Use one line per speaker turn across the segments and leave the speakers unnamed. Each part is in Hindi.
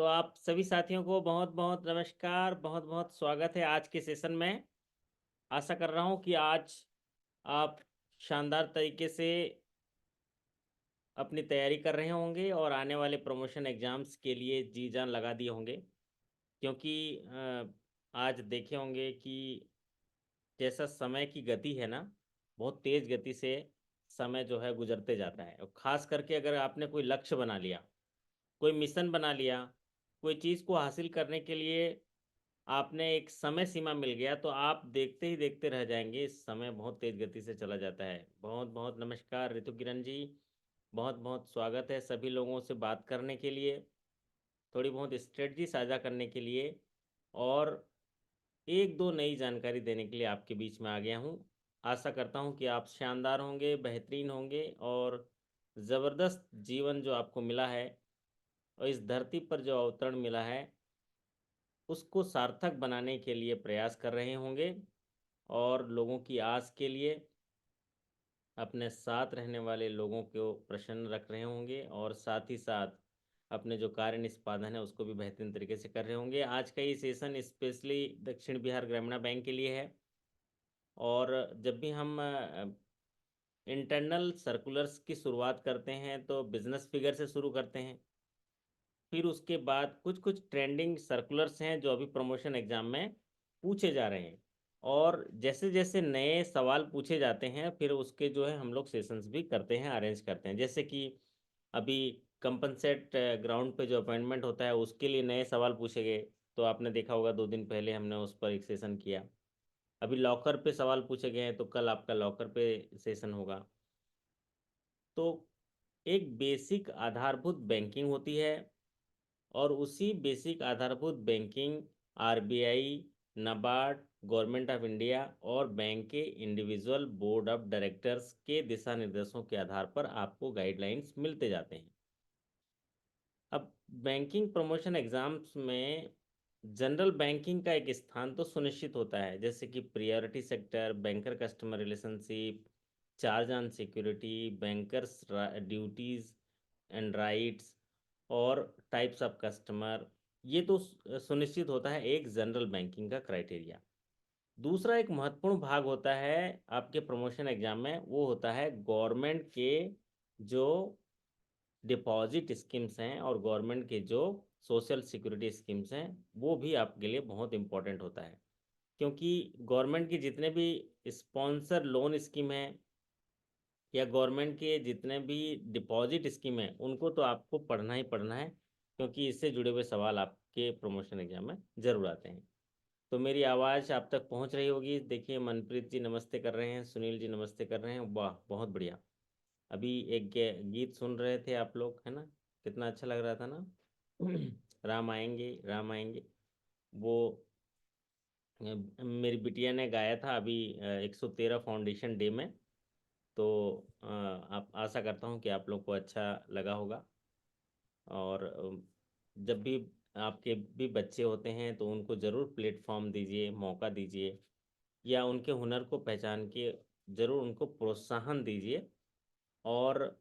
तो आप सभी साथियों को बहुत बहुत नमस्कार, बहुत बहुत स्वागत है आज के सेशन में। आशा कर रहा हूं कि आज आप शानदार तरीके से अपनी तैयारी कर रहे होंगे और आने वाले प्रमोशन एग्जाम्स के लिए जी जान लगा दिए होंगे। क्योंकि आज देखे होंगे कि जैसा समय की गति है ना, बहुत तेज़ गति से समय जो है गुजरते जाता है। और ख़ास करके अगर आपने कोई लक्ष्य बना लिया, कोई मिशन बना लिया, कोई चीज़ को हासिल करने के लिए आपने एक समय सीमा मिल गया, तो आप देखते ही देखते रह जाएंगे। इस समय बहुत तेज गति से चला जाता है। बहुत बहुत नमस्कार ऋतु किरण जी, बहुत बहुत स्वागत है सभी लोगों से बात करने के लिए, थोड़ी बहुत स्ट्रेटजी साझा करने के लिए और एक दो नई जानकारी देने के लिए आपके बीच में आ गया हूँ। आशा करता हूँ कि आप शानदार होंगे, बेहतरीन होंगे और ज़बरदस्त जीवन जो आपको मिला है और इस धरती पर जो अवतरण मिला है उसको सार्थक बनाने के लिए प्रयास कर रहे होंगे और लोगों की आस के लिए अपने साथ रहने वाले लोगों को प्रसन्न रख रहे होंगे और साथ ही साथ अपने जो कार्य निष्पादन है उसको भी बेहतरीन तरीके से कर रहे होंगे। आज का ये सेशन स्पेशली दक्षिण बिहार ग्रामीण बैंक के लिए है। और जब भी हम इंटरनल सर्कुलर्स की शुरुआत करते हैं तो बिजनेस फिगर से शुरू करते हैं। फिर उसके बाद कुछ कुछ ट्रेंडिंग सर्कुलर्स हैं जो अभी प्रमोशन एग्जाम में पूछे जा रहे हैं। और जैसे जैसे नए सवाल पूछे जाते हैं फिर उसके जो है हम लोग सेशंस भी करते हैं, अरेंज करते हैं। जैसे कि अभी कंपनसेट ग्राउंड पे जो अपॉइंटमेंट होता है उसके लिए नए सवाल पूछे गए, तो आपने देखा होगा 2 दिन पहले हमने उस पर एक सेशन किया। अभी लॉकर पे सवाल पूछे गए हैं तो कल आपका लॉकर पे सेशन होगा। तो एक बेसिक आधारभूत बैंकिंग होती है और उसी बेसिक आधारभूत banking RBI, NABARD, government of India और बैंक के इंडिविजुअल बोर्ड ऑफ डायरेक्टर्स के दिशा निर्देशों के आधार पर आपको गाइडलाइंस मिलते जाते हैं। अब बैंकिंग प्रमोशन एग्जाम्स में जनरल बैंकिंग का एक स्थान तो सुनिश्चित होता है, जैसे कि priority sector, banker customer relationship, charge on security, bankers duties and rights और टाइप्स ऑफ कस्टमर। ये तो सुनिश्चित होता है एक जनरल बैंकिंग का क्राइटेरिया। दूसरा एक महत्वपूर्ण भाग होता है आपके प्रमोशन एग्जाम में, वो होता है गवर्नमेंट के जो डिपॉजिट स्कीम्स हैं और गवर्नमेंट के जो सोशल सिक्योरिटी स्कीम्स हैं, वो भी आपके लिए बहुत इंपॉर्टेंट होता है। क्योंकि गवर्नमेंट की जितने भी स्पॉन्सर लोन स्कीम है या गवर्नमेंट के जितने भी डिपॉजिट स्कीम है उनको तो आपको पढ़ना ही पढ़ना है, क्योंकि इससे जुड़े हुए सवाल आपके प्रमोशन एग्जाम में जरूर आते हैं। तो मेरी आवाज़ आप तक पहुंच रही होगी। देखिए मनप्रीत जी नमस्ते कर रहे हैं, सुनील जी नमस्ते कर रहे हैं, वाह बहुत बढ़िया। अभी एक गीत सुन रहे थे आप लोग, है ना? कितना अच्छा लग रहा था ना। राम आएंगे राम आएंगे, वो मेरी बिटिया ने गाया था अभी 113 फाउंडेशन डे में। तो आप आशा करता हूँ कि आप लोग को अच्छा लगा होगा। और जब भी आपके भी बच्चे होते हैं तो उनको ज़रूर प्लेटफॉर्म दीजिए, मौका दीजिए, या उनके हुनर को पहचान के ज़रूर उनको प्रोत्साहन दीजिए। और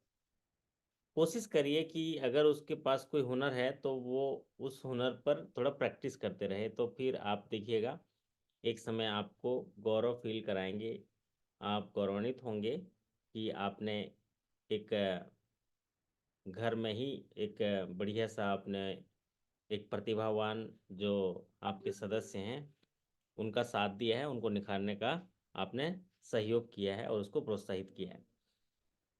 कोशिश करिए कि अगर उसके पास कोई हुनर है तो वो उस हुनर पर थोड़ा प्रैक्टिस करते रहे, तो फिर आप देखिएगा एक समय आपको गौरव फील कराएंगे। आप गौरवान्वित होंगे कि आपने एक घर में ही एक बढ़िया सा आपने एक प्रतिभावान जो आपके सदस्य हैं उनका साथ दिया है, उनको निखारने का आपने सहयोग किया है और उसको प्रोत्साहित किया है।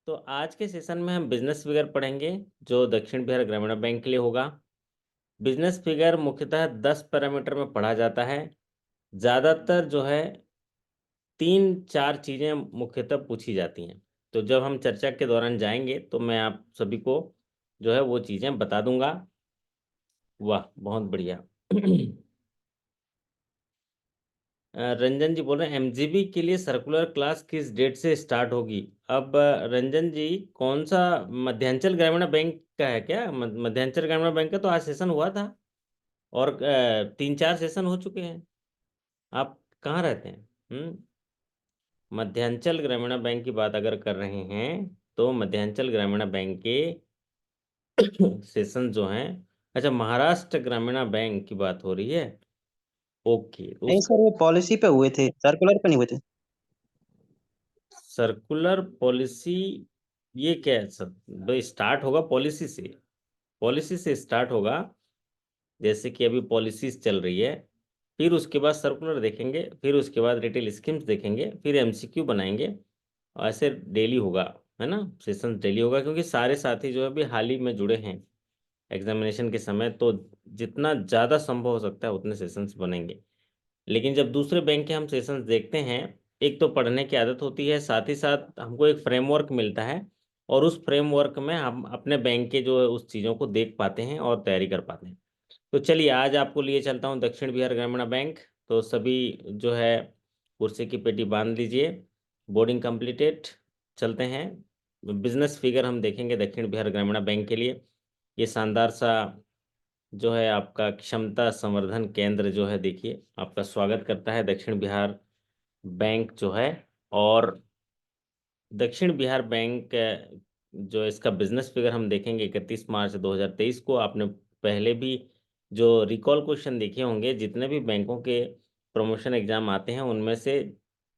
तो आज के सेशन में हम बिजनेस फिगर पढ़ेंगे जो दक्षिण बिहार ग्रामीण बैंक के लिए होगा। बिजनेस फिगर मुख्यतः 10 पैरामीटर में पढ़ा जाता है। ज़्यादातर जो है 3-4 चीज़ें मुख्यतः पूछी जाती हैं। तो जब हम चर्चा के दौरान जाएंगे तो मैं आप सभी को जो है वो चीज़ें बता दूंगा। वाह बहुत बढ़िया। रंजन जी बोल रहे हैं एमजीबी के लिए सर्कुलर क्लास किस डेट से स्टार्ट होगी। अब रंजन जी कौन सा, मध्यांचल ग्रामीण बैंक का है क्या? मध्यांचल ग्रामीण बैंक का तो आज सेशन हुआ था और 3-4 सेशन हो चुके हैं। आप कहाँ रहते हैं? मध्यांचल ग्रामीण बैंक की बात अगर कर रहे हैं तो मध्यांचल ग्रामीण बैंक के सेशन जो हैं अच्छा, महाराष्ट्र ग्रामीण बैंक की बात हो रही है। ओके, तो
नहीं
उसका
सर, वो पॉलिसी पे हुए थे, सर्कुलर पे नहीं हुए थे।
सर्कुलर पॉलिसी, ये क्या है सर? भाई स्टार्ट होगा पॉलिसी से, पॉलिसी से स्टार्ट होगा। जैसे कि अभी पॉलिसीज चल रही है, फिर उसके बाद सर्कुलर देखेंगे, फिर उसके बाद रिटेल स्कीम्स देखेंगे, फिर एमसीक्यू बनाएंगे। और ऐसे डेली होगा, है ना, सेशन डेली होगा, क्योंकि सारे साथी जो है अभी हाल ही में जुड़े हैं एग्जामिनेशन के समय, तो जितना ज़्यादा संभव हो सकता है उतने सेशंस बनेंगे। लेकिन जब दूसरे बैंक के हम सेशंस देखते हैं, एक तो पढ़ने की आदत होती है, साथ ही साथ हमको एक फ्रेमवर्क मिलता है, और उस फ्रेमवर्क में हम अपने बैंक के जो है उस चीज़ों को देख पाते हैं और तैयारी कर पाते हैं। तो चलिए, आज आपको लिए चलता हूँ दक्षिण बिहार ग्रामीण बैंक। तो सभी जो है कुर्सी की पेटी बांध लीजिए, बोर्डिंग कंप्लीटेड। चलते हैं, बिजनेस फिगर हम देखेंगे दक्षिण बिहार ग्रामीण बैंक के लिए। ये शानदार सा जो है आपका क्षमता संवर्धन केंद्र जो है, देखिए आपका स्वागत करता है दक्षिण बिहार बैंक जो है। और दक्षिण बिहार बैंक जो इसका बिजनेस फिगर हम देखेंगे 31 मार्च 2023 को। आपने पहले भी जो रिकॉल क्वेश्चन देखे होंगे, जितने भी बैंकों के प्रमोशन एग्जाम आते हैं उनमें से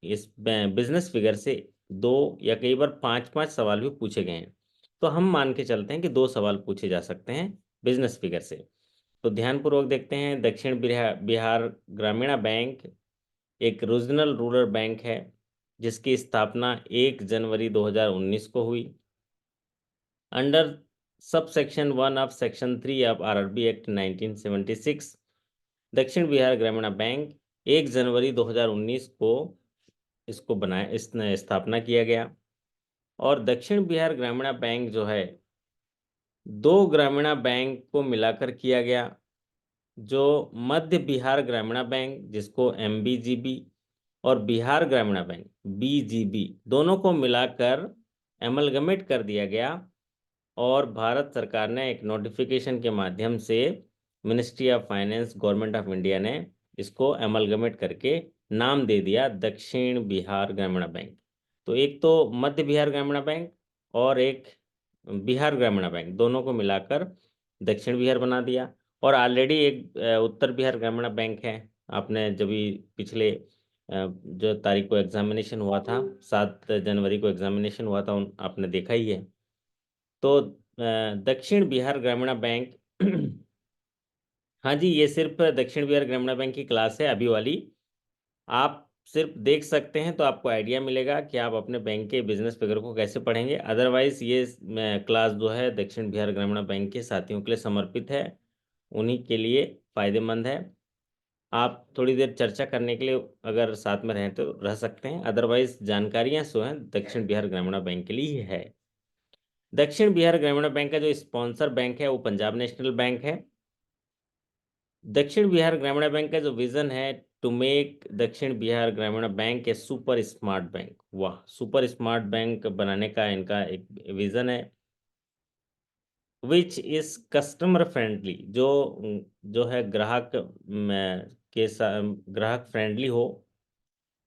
इस बिजनेस फिगर से 2 या कई बार 5-5 सवाल भी पूछे गए हैं। तो हम मान के चलते हैं कि 2 सवाल पूछे जा सकते हैं बिजनेस फिगर से। तो ध्यानपूर्वक देखते हैं, दक्षिण बिहार बिहार ग्रामीण बैंक एक रीजनल रूरल बैंक है, जिसकी स्थापना 1 जनवरी 2019 को हुई, under sub section 1 of section 3 of RRB act 1976। दक्षिण बिहार ग्रामीण बैंक 1 जनवरी 2019 को इसको बनाया, इसने स्थापना किया गया। और दक्षिण बिहार ग्रामीण बैंक जो है 2 ग्रामीण बैंक को मिलाकर किया गया, जो मध्य बिहार ग्रामीण बैंक जिसको एमबीजीबी, और बिहार ग्रामीण बैंक बीजीबी, दोनों को मिलाकर एमलगमेट कर दिया गया। और भारत सरकार ने एक नोटिफिकेशन के माध्यम से, ministry of finance government of India ने इसको एमलगमेट करके नाम दे दिया दक्षिण बिहार ग्रामीण बैंक। तो एक तो मध्य बिहार ग्रामीण बैंक और एक बिहार ग्रामीण बैंक, दोनों को मिलाकर दक्षिण बिहार बना दिया। और ऑलरेडी एक उत्तर बिहार ग्रामीण बैंक है। आपने जब भी पिछले जो तारीख को एग्जामिनेशन हुआ था, 7 जनवरी को एग्जामिनेशन हुआ था, आपने देखा ही है। तो दक्षिण बिहार ग्रामीण बैंक हाँ जी, ये सिर्फ दक्षिण बिहार ग्रामीण बैंक की क्लास है अभी वाली। आप सिर्फ देख सकते हैं तो आपको आइडिया मिलेगा कि आप अपने बैंक के बिजनेस फिगर को कैसे पढ़ेंगे। अदरवाइज ये क्लास जो है दक्षिण बिहार ग्रामीण बैंक के साथियों के लिए समर्पित है, उन्हीं के लिए फायदेमंद है। आप थोड़ी देर चर्चा करने के लिए अगर साथ में रहें तो रह सकते हैं, अदरवाइज जानकारियां जो हैं दक्षिण बिहार ग्रामीण बैंक के लिए ही है। दक्षिण बिहार ग्रामीण बैंक का जो स्पॉन्सर बैंक है वो पंजाब नेशनल बैंक है। दक्षिण बिहार ग्रामीण बैंक का जो विजन है, टू मेक दक्षिण बिहार ग्रामीण बैंक ए सुपर स्मार्ट बैंक। वाह, सुपर स्मार्ट बैंक बनाने का इनका एक विजन है। विच इज कस्टमर फ्रेंडली, जो है ग्राहक ग्राहक फ्रेंडली हो,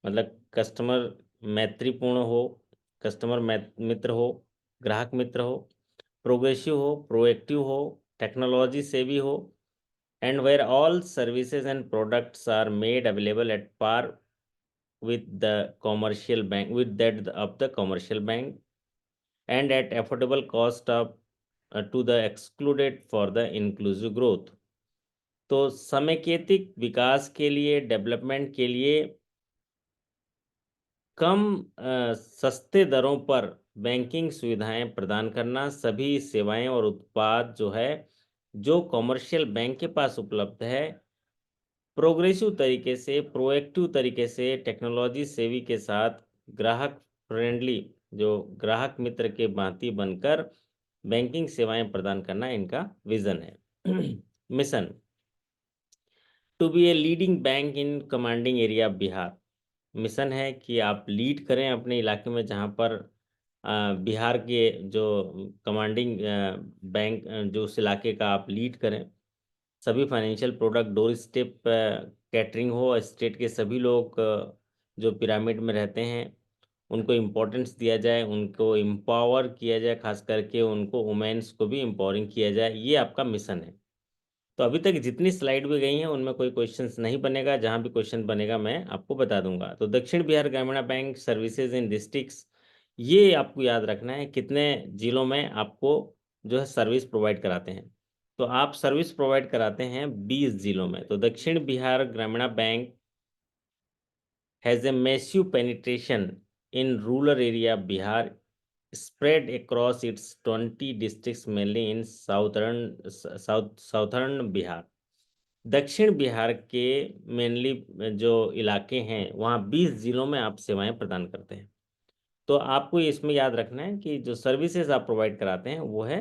मतलब कस्टमर मैत्रीपूर्ण हो, कस्टमर मित्र हो, ग्राहक मित्र हो, प्रोग्रेसिव हो, प्रोएक्टिव हो, टेक्नोलॉजी सेवी हो, and where all services and products are made available at par with the commercial bank, with that of the commercial bank, and at affordable cost of to the excluded for the inclusive growth। तो समेकित विकास के लिए, डेवलपमेंट के लिए कम सस्ते दरों पर बैंकिंग सुविधाएं प्रदान करना, सभी सेवाएं और उत्पाद जो है जो कॉमर्शियल बैंक के पास उपलब्ध है, प्रोग्रेसिव तरीके से, प्रोएक्टिव तरीके से, टेक्नोलॉजी सेवी के साथ, ग्राहक फ्रेंडली, जो ग्राहक मित्र के भांति बनकर बैंकिंग सेवाएं प्रदान करना इनका विजन है। Mission, to be a leading bank in commanding area Bihar. Mission है कि आप लीड करें अपने इलाके में, जहां पर बिहार के जो कमांडिंग बैंक, जो उस इलाके का आप लीड करें। सभी financial product door step catering हो, स्टेट के सभी लोग जो पिरामिड में रहते हैं उनको इम्पोर्टेंस दिया जाए, उनको एम्पावर किया जाए, खास करके उनको वुमेन्स को भी एम्पावरिंग किया जाए, ये आपका मिशन है। तो अभी तक जितनी स्लाइड भी गई हैं उनमें कोई क्वेश्चंस नहीं बनेगा, जहां भी क्वेश्चन बनेगा मैं आपको बता दूंगा। तो दक्षिण बिहार ग्रामीण बैंक सर्विसेज इन डिस्ट्रिक्ट्स, ये आपको याद रखना है कितने जिलों में आपको जो है सर्विस प्रोवाइड कराते हैं। तो आप सर्विस प्रोवाइड कराते हैं 20 जिलों में। तो दक्षिण बिहार ग्रामीण bank has a massive penetration in rural area Bihar, spread across its 20 districts mainly in southern Bihar. दक्षिण बिहार के मेनली जो इलाके हैं वहाँ 20 जिलों में आप सेवाएं प्रदान करते हैं। तो आपको इसमें याद रखना है कि जो सर्विसेज आप प्रोवाइड कराते हैं वो है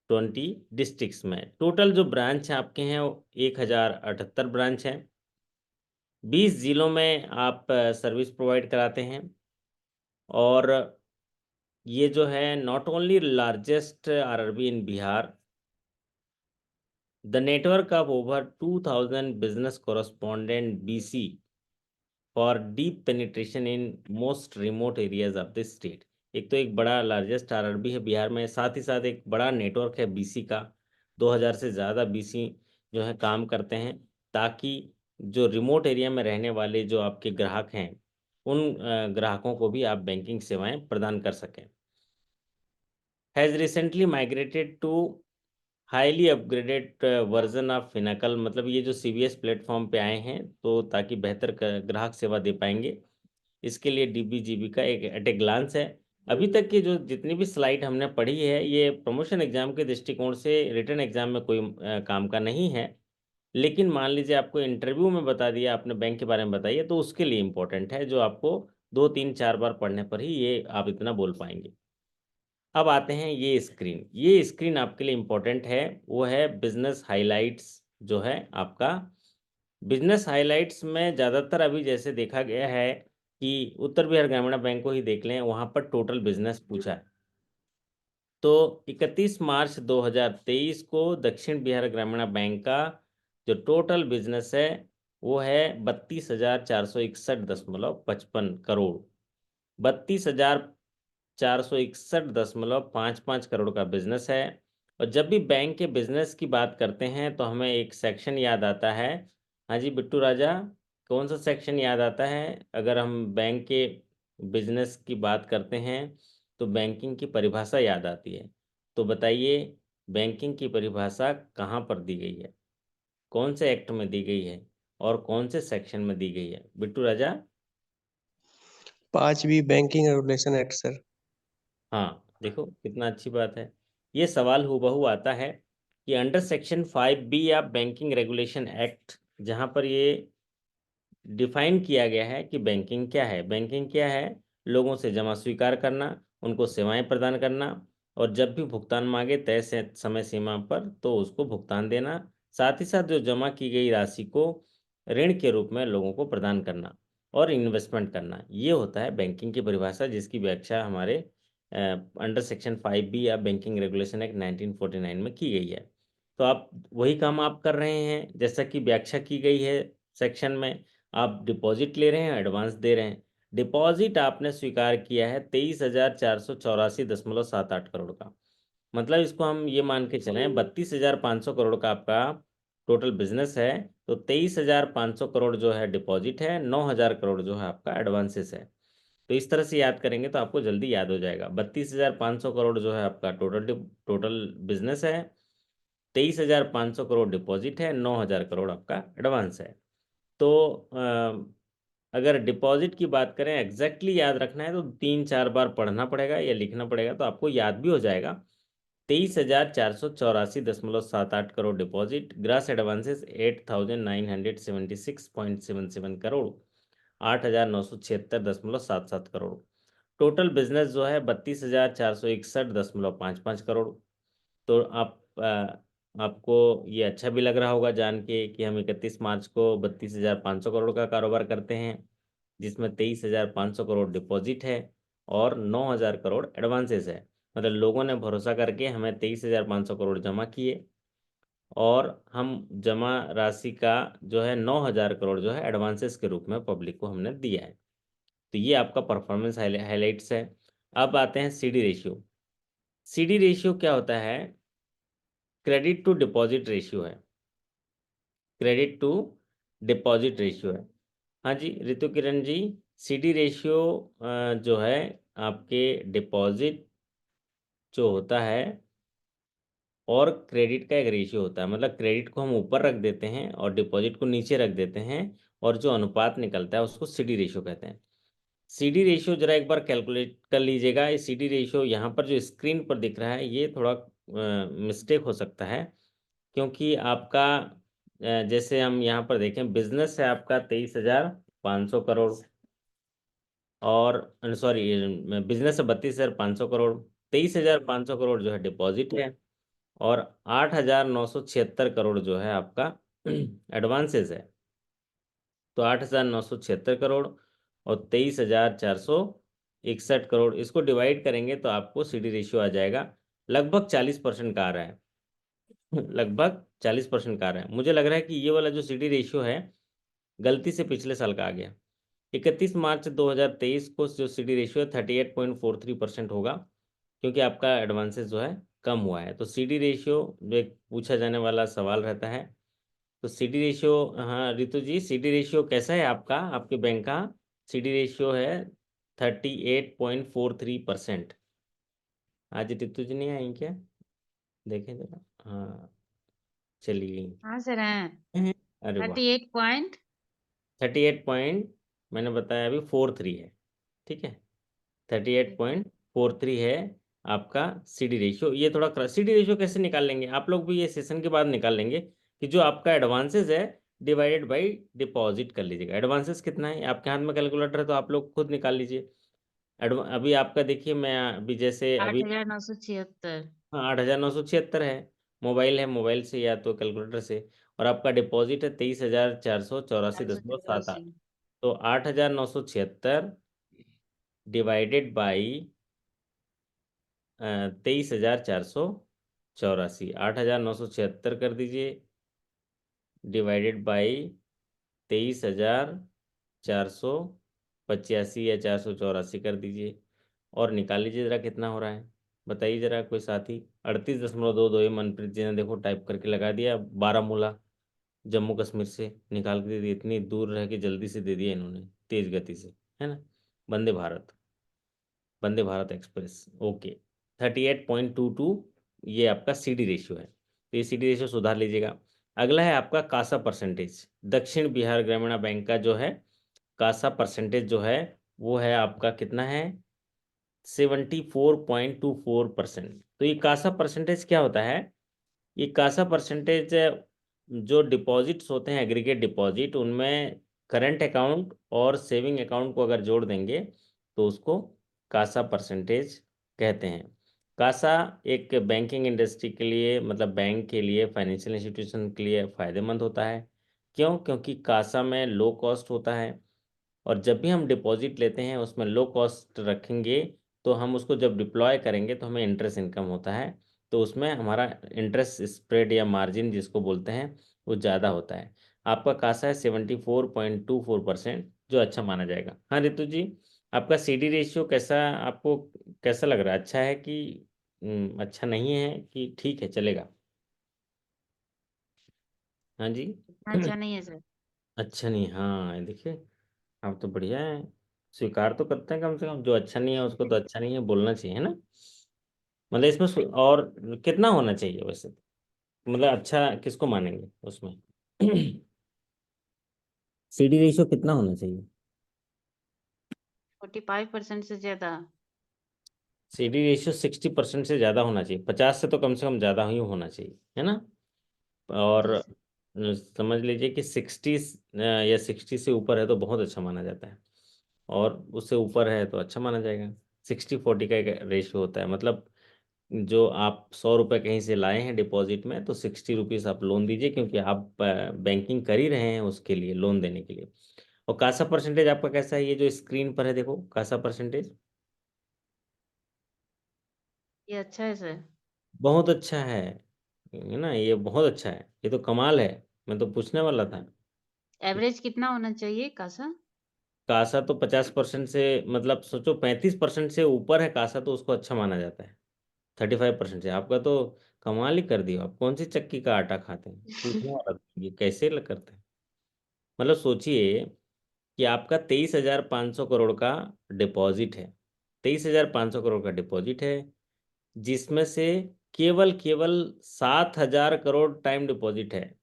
20 डिस्ट्रिक्ट्स में। टोटल जो ब्रांच आपके हैं 1078 ब्रांच हैं, 20 जिलों में आप सर्विस प्रोवाइड कराते हैं। और ये जो है not only largest RRB in Bihar, the network of over 2000 business correspondent BC for deep penetration in most remote areas of the state. एक तो एक बड़ा लार्जेस्ट आरआरबी है बिहार में, साथ ही साथ एक बड़ा नेटवर्क है बीसी का, 2000 से ज़्यादा बीसी जो है काम करते हैं, ताकि जो रिमोट एरिया में रहने वाले जो आपके ग्राहक हैं उन ग्राहकों को भी आप बैंकिंग सेवाएं प्रदान कर सकें। Has recently migrated to highly upgraded version of Finacle, मतलब ये जो सीबीएस प्लेटफॉर्म पे आए हैं तो ताकि बेहतर ग्राहक सेवा दे पाएंगे, इसके लिए डीबीजीबी का एक एट ए ग्लांस है। अभी तक की जो जितनी भी स्लाइड हमने पढ़ी है ये प्रमोशन एग्जाम के दृष्टिकोण से रिटर्न एग्जाम में कोई काम का नहीं है, लेकिन मान लीजिए आपको इंटरव्यू में बता दिया आपने बैंक के बारे में बताइए तो उसके लिए इम्पोर्टेंट है, जो आपको 2 3 4 बार पढ़ने पर ही ये आप इतना बोल पाएंगे। अब आते हैं ये स्क्रीन आपके लिए इम्पोर्टेंट है, वो है बिजनेस हाइलाइट्स। जो है आपका बिजनेस हाइलाइट्स में ज़्यादातर अभी जैसे देखा गया है कि उत्तर बिहार ग्रामीण बैंक को ही देख लें, वहाँ पर टोटल बिजनेस पूछा है। तो 31 मार्च 2023 को दक्षिण बिहार ग्रामीण बैंक का जो टोटल बिजनेस है वो है 32,461.55 करोड़। 32,461.55 करोड़ का बिजनेस है। और जब भी बैंक के बिजनेस की बात करते हैं तो हमें एक सेक्शन याद आता है। हाँ जी बिट्टू राजा, कौन सा सेक्शन याद आता है अगर हम बैंक के बिजनेस की बात करते हैं? तो बैंकिंग की परिभाषा याद आती है। तो बताइए बैंकिंग की परिभाषा कहाँ पर दी गई है, कौन से एक्ट में दी गई है और कौन से सेक्शन में दी गई है बिट्टू राजा?
5वीं बैंकिंग रेगुलेशन एक्ट सर।
हाँ देखो कितना अच्छी बात है। ये सवाल हूबहू आता है कि अंडर सेक्शन 5B या बैंकिंग रेगुलेशन एक्ट, जहाँ पर ये डिफाइन किया गया है कि बैंकिंग क्या है। बैंकिंग क्या है? लोगों से जमा स्वीकार करना, उनको सेवाएं प्रदान करना, और जब भी भुगतान मांगे तय समय सीमा पर तो उसको भुगतान देना, साथ ही साथ जो जमा की गई राशि को ऋण के रूप में लोगों को प्रदान करना और इन्वेस्टमेंट करना, ये होता है बैंकिंग की परिभाषा, जिसकी व्याख्या हमारे अंडर सेक्शन 5B या बैंकिंग रेगुलेशन एक्ट 1949 में की गई है। तो आप वही काम आप कर रहे हैं जैसा कि व्याख्या की गई है सेक्शन में। आप डिपॉजिट ले रहे हैं, एडवांस दे रहे हैं। डिपॉजिट आपने स्वीकार किया है 23,484.78 करोड़ का, मतलब इसको हम ये मान के चलें 32,500 करोड़ का आपका टोटल बिजनेस है, तो 23,500 करोड़ जो है डिपॉजिट है, 9,000 करोड़ जो है आपका एडवांसेस है। तो इस तरह से याद करेंगे तो आपको जल्दी याद हो जाएगा। 32,500 करोड़ जो है आपका टोटल टोटल बिजनेस है, 23,500 करोड़ डिपॉजिट है, 9,000 करोड़ आपका एडवांस है। तो अगर डिपॉजिट की बात करें एग्जैक्टली याद रखना है तो 3 4 बार पढ़ना पड़ेगा या लिखना पड़ेगा, तो आपको याद भी हो जाएगा। 23,484.78 crore deposit, grass advances 8,976.77 crore, 8,976.77 crore. Total business जो है 32,461.55 करोड़। तो आपको ये अच्छा भी लग रहा होगा जान के कि हम 31 मार्च को 32,500 करोड़ का कारोबार करते हैं, जिसमें 23,500 करोड़ डिपॉजिट है और 9,000 करोड़ एडवांसेस है। मतलब लोगों ने भरोसा करके हमें 23,500 करोड़ जमा किए और हम जमा राशि का जो है 9,000 करोड़ जो है एडवांसेस के रूप में पब्लिक को हमने दिया है। तो ये आपका परफॉर्मेंस हाइलाइट्स है। अब आते हैं सीडी रेशियो। सीडी रेशियो क्या होता है? क्रेडिट टू डिपॉजिट रेशियो है। क्रेडिट टू डिपॉजिट रेशियो है। हाँ जी ऋतु किरण जी, CD रेशियो जो है आपके डिपॉजिट जो होता है और क्रेडिट का एक रेशियो होता है, मतलब क्रेडिट को हम ऊपर रख देते हैं और डिपॉजिट को नीचे रख देते हैं, और जो अनुपात निकलता है उसको CD रेशियो कहते हैं। CD रेशियो जरा एक बार कैलकुलेट कर लीजिएगा। ये CD रेशियो यहाँ पर जो स्क्रीन पर दिख रहा है ये थोड़ा मिस्टेक हो सकता है, क्योंकि आपका जैसे हम यहाँ पर देखें, बिजनेस है आपका 23,500 करोड़, और सॉरी बिजनेस है 32,500 करोड़, 23,500 करोड़ जो है डिपॉजिट है, और 8,976 करोड़ जो है आपका एडवांसेस है। तो 8,976 करोड़ और 23,461 करोड़, इसको डिवाइड करेंगे तो आपको CD रेशियो आ जाएगा लगभग 40% का आ रहा है। लगभग 40% का आ रहा है। मुझे लग रहा है कि ये वाला जो CD रेशियो है गलती से पिछले साल का आ गया। 31 मार्च 2023 को जो CD रेशियो है 38.43% होगा, क्योंकि आपका एडवांसेस जो है कम हुआ है। तो CD रेशियो जो एक पूछा जाने वाला सवाल रहता है। तो CD रेशियो, हाँ रितु जी, CD रेशियो कैसा है आपका, आपके बैंक का CD रेशियो है 38.43%। आज रितु जी नहीं आई क्या, देखें जरा। हाँ चलिए।
हाँ सर हैं।
अरे वाह,
38
38 मैंने बताया अभी 43 है, ठीक है, 38.43 है आपका CD रेशियो। ये थोड़ा CD रेशियो कैसे निकाल लेंगे आप लोग भी, ये सेशन के बाद निकाल लेंगे, कि जो आपका एडवांसेस है डिवाइडेड बाय डिपॉजिट कर लीजिएगा। एडवांसेस कितना है आपके हाथ में, कैलकुलेटर है तो आप लोग खुद निकाल लीजिए। अभी आपका देखिए, मैं अभी जैसे अभी
8,976।
हाँ 8,976 है, मोबाइल है, मोबाइल से या तो कैलकुलेटर से, और आपका डिपॉजिट है 23,484.78।
484।
तो 8,976 डिवाइडेड बाई 23,484, 8,976 कर दीजिए डिवाइडेड बाई 23,485 या 484 कर दीजिए, और निकाल लीजिए जरा कितना हो रहा है, बताइए जरा कोई साथी। 38.22, ये मनप्रीत जी ने देखो टाइप करके लगा दिया। बारामूला जम्मू कश्मीर से निकाल के दे दिया, इतनी दूर रह के जल्दी से दे दिया इन्होंने, तेज गति से, है ना। Vande Bharat, Vande Bharat express, okay. 38.22 ये आपका CD रेशियो है, तो ये CD रेशियो सुधार लीजिएगा। अगला है आपका कासा परसेंटेज। दक्षिण बिहार ग्रामीण बैंक का जो है कासा परसेंटेज जो है वो है आपका कितना है, 74.24%। तो ये कासा परसेंटेज क्या होता है, ये कासा परसेंटेज जो डिपॉजिट्स होते हैं, एग्रीगेट डिपॉजिट, उनमें करंट अकाउंट और सेविंग अकाउंट को अगर जोड़ देंगे तो उसको कासा परसेंटेज कहते हैं। कासा एक बैंकिंग इंडस्ट्री के लिए, मतलब बैंक के लिए, फाइनेंशियल इंस्टीट्यूशन के लिए फ़ायदेमंद होता है। क्यों? क्योंकि कासा में लो कॉस्ट होता है, और जब भी हम डिपॉजिट लेते हैं उसमें लो कॉस्ट रखेंगे, तो हम उसको जब डिप्लॉय करेंगे तो हमें इंटरेस्ट इनकम होता है, तो उसमें हमारा इंटरेस्ट स्प्रेड या मार्जिन जिसको बोलते हैं वो ज़्यादा होता है। आपका कासा है 74.24%, जो अच्छा माना जाएगा। हाँ रितु जी, आपका CD रेशियो कैसा, आपको कैसा लग रहा है, अच्छा है कि अच्छा नहीं है, कि ठीक है चलेगा? हाँ जी।
इतना अच्छा नहीं है सर।
अच्छा नहीं, हाँ ये देखिए, आप तो बढ़िया है, स्वीकार तो करते हैं, कम से कम जो अच्छा नहीं है उसको तो अच्छा नहीं है बोलना चाहिए, है ना। मतलब इसमें और कितना होना चाहिए वैसे, मतलब अच्छा किसको मानेंगे उसमें? CD रेशियो कितना होना चाहिए?
45% से ज्यादा।
CD रेशियो 60% से ज़्यादा होना चाहिए, 50 से तो कम से कम ज़्यादा ही होना चाहिए, है ना। और
जी सर।
समझ लीजिए कि 60 या 60 से ऊपर है तो बहुत अच्छा माना जाता है, और उससे ऊपर है तो अच्छा माना जाएगा। 60-40 का एक रेशियो होता है, मतलब जो आप 100 रुपये कहीं से लाए हैं डिपॉजिट में, तो 60 रुपीज़ आप लोन दीजिए, क्योंकि आप बैंकिंग कर ही रहे हैं उसके लिए, लोन देने के लिए। और कासा परसेंटेज आपका कैसा है, ये जो स्क्रीन पर है देखो, कासा परसेंटेज
ये अच्छा है सर।
बहुत अच्छा है ना, ये बहुत अच्छा है, ये तो कमाल है। मैं तो पूछने वाला था।
एवरेज कितना होना चाहिए कासा?
कासा तो 50% से, मतलब सोचो 35% से ऊपर है कासा तो उसको अच्छा माना जाता है। 35% से आपका तो कमाल ही कर दिया। आप कौन सी चक्की का आटा खाते हैं, पूछने वाला था, ये कैसे करते हैं। मतलब सोचिए कि आपका 23,500 करोड़ का डिपॉजिट है, 23,500 करोड़ का डिपॉजिट है, जिसमें से केवल केवल 7,000 करोड़ टाइम डिपॉजिट है।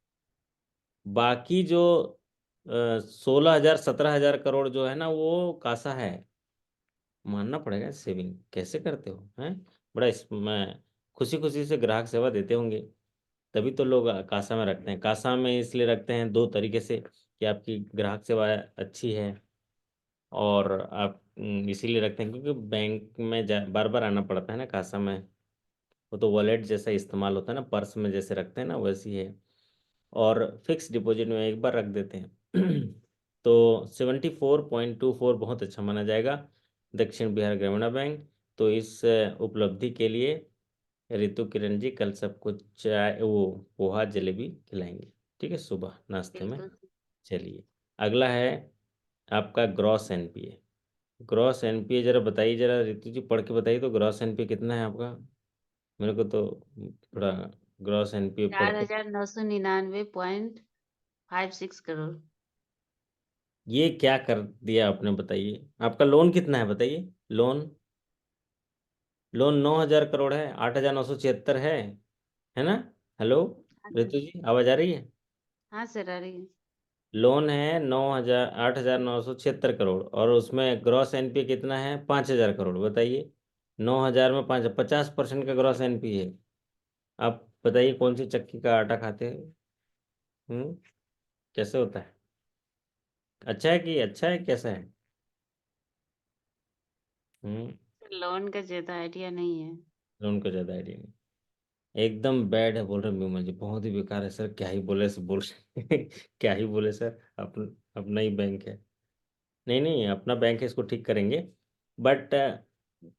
बाकी जो 16,000 17,000 करोड़ जो है ना, वो कासा है। मानना पड़ेगा, सेविंग कैसे करते हो हैं। बड़ा मैं खुशी खुशी से ग्राहक सेवा देते होंगे, तभी तो लोग कासा में रखते हैं। कासा में इसलिए रखते हैं दो तरीके से, कि आपकी ग्राहक सेवा अच्छी है, और आप इसीलिए रखते हैं क्योंकि बैंक में बार बार आना पड़ता है ना कासा में। वो तो वॉलेट जैसा इस्तेमाल होता है ना, पर्स में जैसे रखते हैं ना, वैसी है। और फिक्स डिपॉजिट में एक बार रख देते हैं। तो 74.24 बहुत अच्छा माना जाएगा दक्षिण बिहार ग्रामीण बैंक। तो इस उपलब्धि के लिए रितु किरण जी कल सबको चाय, वो पोहा जलेबी खिलाएंगे, ठीक है, सुबह नाश्ते में।
बिल्कुल।
चलिए, अगला है आपका ग्रॉस एनपीए। ग्रॉस एनपीए जरा बताइए, जरा रितु जी पढ़ के बताइए तो, ग्रॉस एनपीए कितना है आपका। मेरे को तो थोड़ा ग्रॉस एनपीए पढ़ के।
4,999.56 करोड़।
ये क्या कर दिया आपने, बताइए। आपका लोन कितना है बताइए। लोन लोन 9,000 करोड़ है, 8,976 है ना। हेलो
हाँ सर।
रितु जी, आवाज आ रही है।
हाँ सर, आ रही है।
लोन है 9,000, 8,976 करोड़, और उसमें ग्रॉस एनपीए कितना है, 5,000 करोड़। बताइए, 9,000 में 5, 50% का ग्रॉस एनपीए है। आप बताइए कौन सी चक्की का आटा खाते हैं। कैसे होता है, अच्छा है कि अच्छा है, कैसा है। हम्म
लोन का ज्यादा आइडिया नहीं है।
लोन का ज्यादा आइडिया नहीं, एकदम बैड है बोल रहे बीमा जी, बहुत ही बेकार है सर, क्या ही बोले सर, बोल क्या ही बोले सर। अपना ही बैंक है। नहीं नहीं, अपना बैंक है, इसको ठीक करेंगे। बट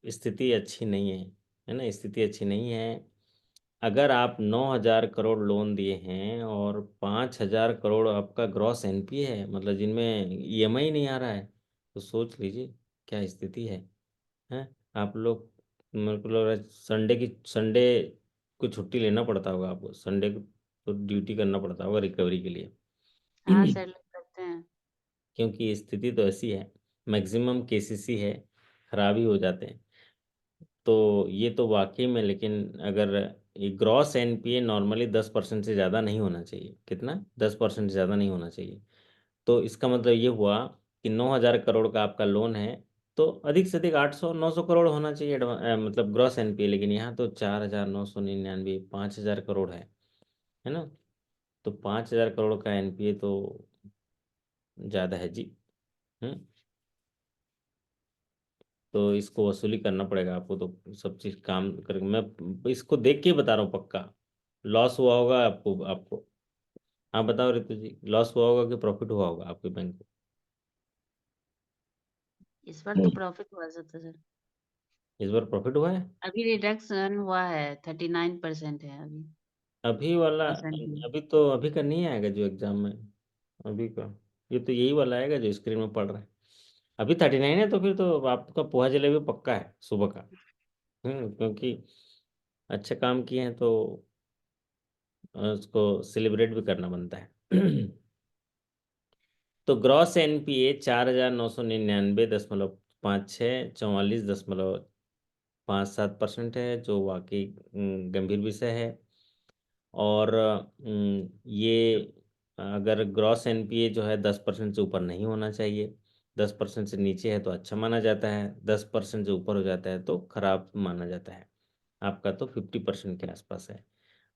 स्थिति अच्छी नहीं है ना, स्थिति अच्छी नहीं है। अगर आप 9,000 करोड़ लोन दिए हैं और 5,000 करोड़ आपका ग्रॉस एनपीए है, मतलब जिनमें ईएमआई नहीं आ रहा है, तो सोच लीजिए क्या स्थिति है। आप लोग, मेरे को लग रहा है संडे को छुट्टी लेना पड़ता होगा आपको, संडे को तो ड्यूटी करना पड़ता होगा रिकवरी के लिए।
हाँ सर, लोग करते हैं।
क्योंकि स्थिति तो ऐसी है, मैक्सिमम केसीसी है, खराब ही हो जाते हैं। तो ये तो वाकई में, लेकिन अगर ये ग्रॉस एनपीए नॉर्मली 10% से ज़्यादा नहीं होना चाहिए। कितना, 10% से ज़्यादा नहीं होना चाहिए। तो इसका मतलब ये हुआ कि 9,000 करोड़ का आपका लोन है, तो अधिक से अधिक 800 900 करोड़ होना चाहिए मतलब ग्रॉस एनपीए। लेकिन यहाँ तो 4,999, 5,000 करोड़ है ना। तो 5,000 करोड़ का एनपीए तो ज़्यादा है जी। हम्म तो इसको वसूली करना पड़ेगा आपको, तो सब चीज़ काम करके मैं इसको देख के ही बता रहा हूँ पक्का। लॉस हुआ होगा आपको। हाँ बताओ रितु जी, लॉस हुआ होगा कि प्रॉफिट हुआ होगा आपके बैंक को।
इस बार तो प्रॉफिट हुआ सर।
इस बार प्रॉफिट हुआ है।
अभी रिडक्शन हुआ है, 39% है अभी
अभी वाला,
परसेंट।
अभी का नहीं आएगा जो एग्जाम में, अभी का। ये तो यही वाला आएगा जो स्क्रीन में पढ़ रहा है। अभी 39 है, तो फिर तो आपका पोहा जलेबी पक्का है सुबह का। क्योंकि अच्छे काम किए हैं तो उसको सेलिब्रेट भी करना बनता है। तो ग्रॉस एनपीए 4,999.56, 44.57% है, जो वाकई गंभीर विषय है। और ये अगर ग्रॉस एनपीए जो है 10% से ऊपर नहीं होना चाहिए। 10% से नीचे है तो अच्छा माना जाता है, 10% से ऊपर हो जाता है तो खराब माना जाता है। आपका तो 50% के आसपास है।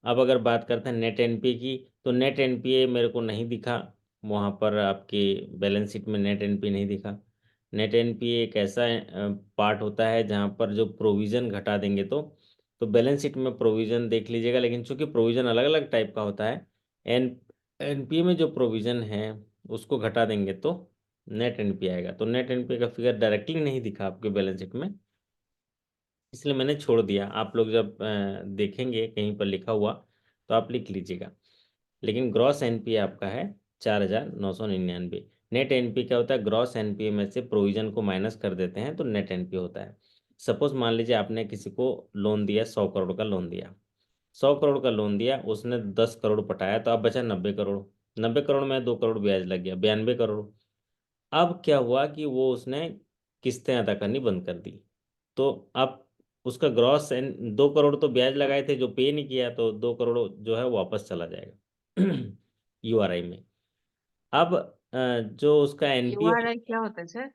अब अगर बात करते हैं नेट एनपीए की, तो नेट एनपीए मेरे को नहीं दिखा वहाँ पर, आपके बैलेंस शीट में नेट एनपीए नहीं दिखा। नेट एनपीए एक ऐसा पार्ट होता है जहाँ पर जो प्रोविज़न घटा देंगे तो बैलेंस शीट में प्रोविज़न देख लीजिएगा। लेकिन चूंकि प्रोविज़न अलग अलग टाइप का होता है, एन एनपीए में जो प्रोविज़न है उसको घटा देंगे तो नेट एनपीए आएगा। तो नेट एनपीए का फिगर डायरेक्टली नहीं दिखा आपके बैलेंस शीट में, इसलिए मैंने छोड़ दिया। आप लोग जब देखेंगे कहीं पर लिखा हुआ तो आप लिख लीजिएगा। लेकिन ग्रॉस एनपीए आपका है 4,999। नेट एनपीए क्या होता है, ग्रॉस एनपीए में से प्रोविजन को माइनस कर देते हैं तो नेट एनपीए होता है। सपोज मान लीजिए आपने किसी को लोन दिया, 100 करोड़ का लोन दिया, 100 करोड़ का लोन दिया, उसने 10 करोड़ पटाया, तो अब बचा 90 करोड़। 90 करोड़ में 2 करोड़ ब्याज लग गया, 92 करोड़। अब क्या हुआ कि वो उसने किस्तें अदा करनी बंद कर दी, तो अब उसका ग्रॉस 2 करोड़ तो ब्याज लगाए थे जो पे नहीं किया, तो 2 करोड़ जो है वापस चला जाएगा यूआरआई में। अब जो उसका एनपीए,
यूआरआई क्या होता है सर?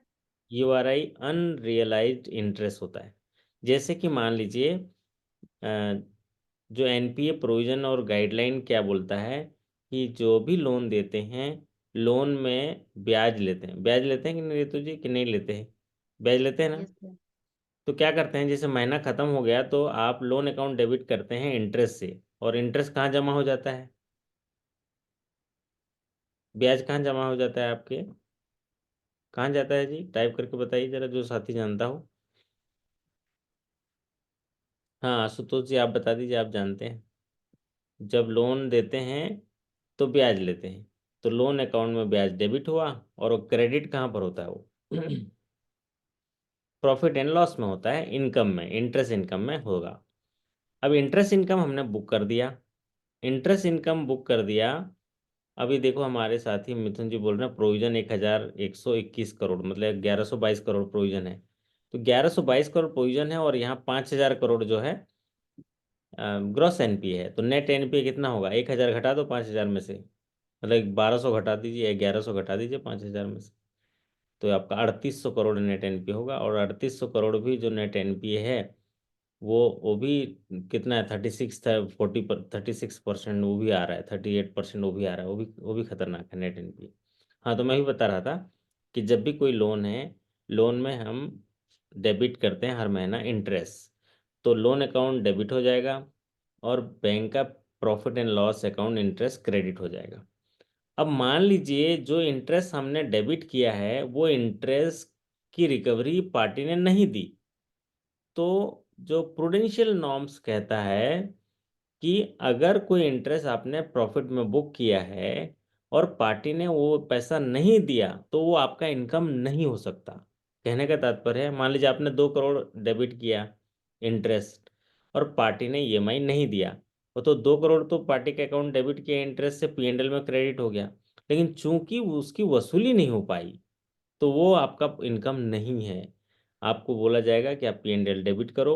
यूआरआई अनरियलाइज्ड इंटरेस्ट होता है। जैसे कि मान लीजिए जो एनपीए प्रोविजन और गाइडलाइन क्या बोलता है कि जो भी लोन देते हैं, लोन में ब्याज लेते हैं, ब्याज लेते हैं कि नहीं रितु जी, कि नहीं लेते हैं? ब्याज लेते हैं ना?
Yes sir.
तो क्या करते हैं, जैसे महीना खत्म हो गया तो आप लोन अकाउंट डेबिट करते हैं इंटरेस्ट से, और इंटरेस्ट कहाँ जमा हो जाता है? ब्याज कहाँ जमा हो जाता है आपके? कहाँ जाता है जी? टाइप करके बताइए जरा, जो साथी जानता हो। हाँ आशुतोष जी, आप बता दीजिए, आप जानते हैं। जब लोन देते हैं तो ब्याज लेते हैं, तो लोन अकाउंट में ब्याज डेबिट हुआ, और वो क्रेडिट कहाँ पर होता है वो? प्रॉफिट एंड लॉस में होता है, इनकम में, इंटरेस्ट इनकम में होगा। अब इंटरेस्ट इनकम हमने बुक कर दिया, इंटरेस्ट इनकम बुक कर दिया। अभी देखो हमारे साथी मिथुन जी बोल रहे हैं प्रोविजन 1121 करोड़, मतलब 1122 करोड़ प्रोविजन है। तो 1122 करोड़ प्रोविजन है, और यहाँ 5000 करोड़ जो है ग्रॉस एनपीए है। तो नेट एनपीए कितना होगा? 1000 घटा दो 5000 में से, मतलब 1200 घटा दीजिए, 1100 घटा दीजिए 5000 में से, तो आपका 3800 करोड़ नेट एनपीए होगा। और 3800 करोड़ भी जो नेट एनपीए है, वो भी कितना है? 36 था, 36% वो भी आ रहा है, 38% वो भी आ रहा है, वो भी खतरनाक है नेट एनपीए। हाँ, तो मैं भी बता रहा था कि जब भी कोई लोन है, लोन में हम डेबिट करते हैं हर महीना इंटरेस्ट, तो लोन अकाउंट डेबिट हो जाएगा, और बैंक का profit and loss account interest credit हो जाएगा। अब मान लीजिए जो इंटरेस्ट हमने डेबिट किया है, वो इंटरेस्ट की रिकवरी पार्टी ने नहीं दी, तो जो प्रूडेंशियल नॉर्म्स कहता है कि अगर कोई इंटरेस्ट आपने प्रॉफिट में बुक किया है और पार्टी ने वो पैसा नहीं दिया, तो वो आपका इनकम नहीं हो सकता। कहने का तात्पर्य है, मान लीजिए आपने 2 करोड़ डेबिट किया इंटरेस्ट, और पार्टी ने ईएमआई नहीं दिया, वो तो 2 करोड़ तो पार्टी के अकाउंट डेबिट किया इंटरेस्ट से पीएनएल में क्रेडिट हो गया, लेकिन चूंकि उसकी वसूली नहीं हो पाई, तो वो आपका इनकम नहीं है। आपको बोला जाएगा कि आप पीएनएल डेबिट करो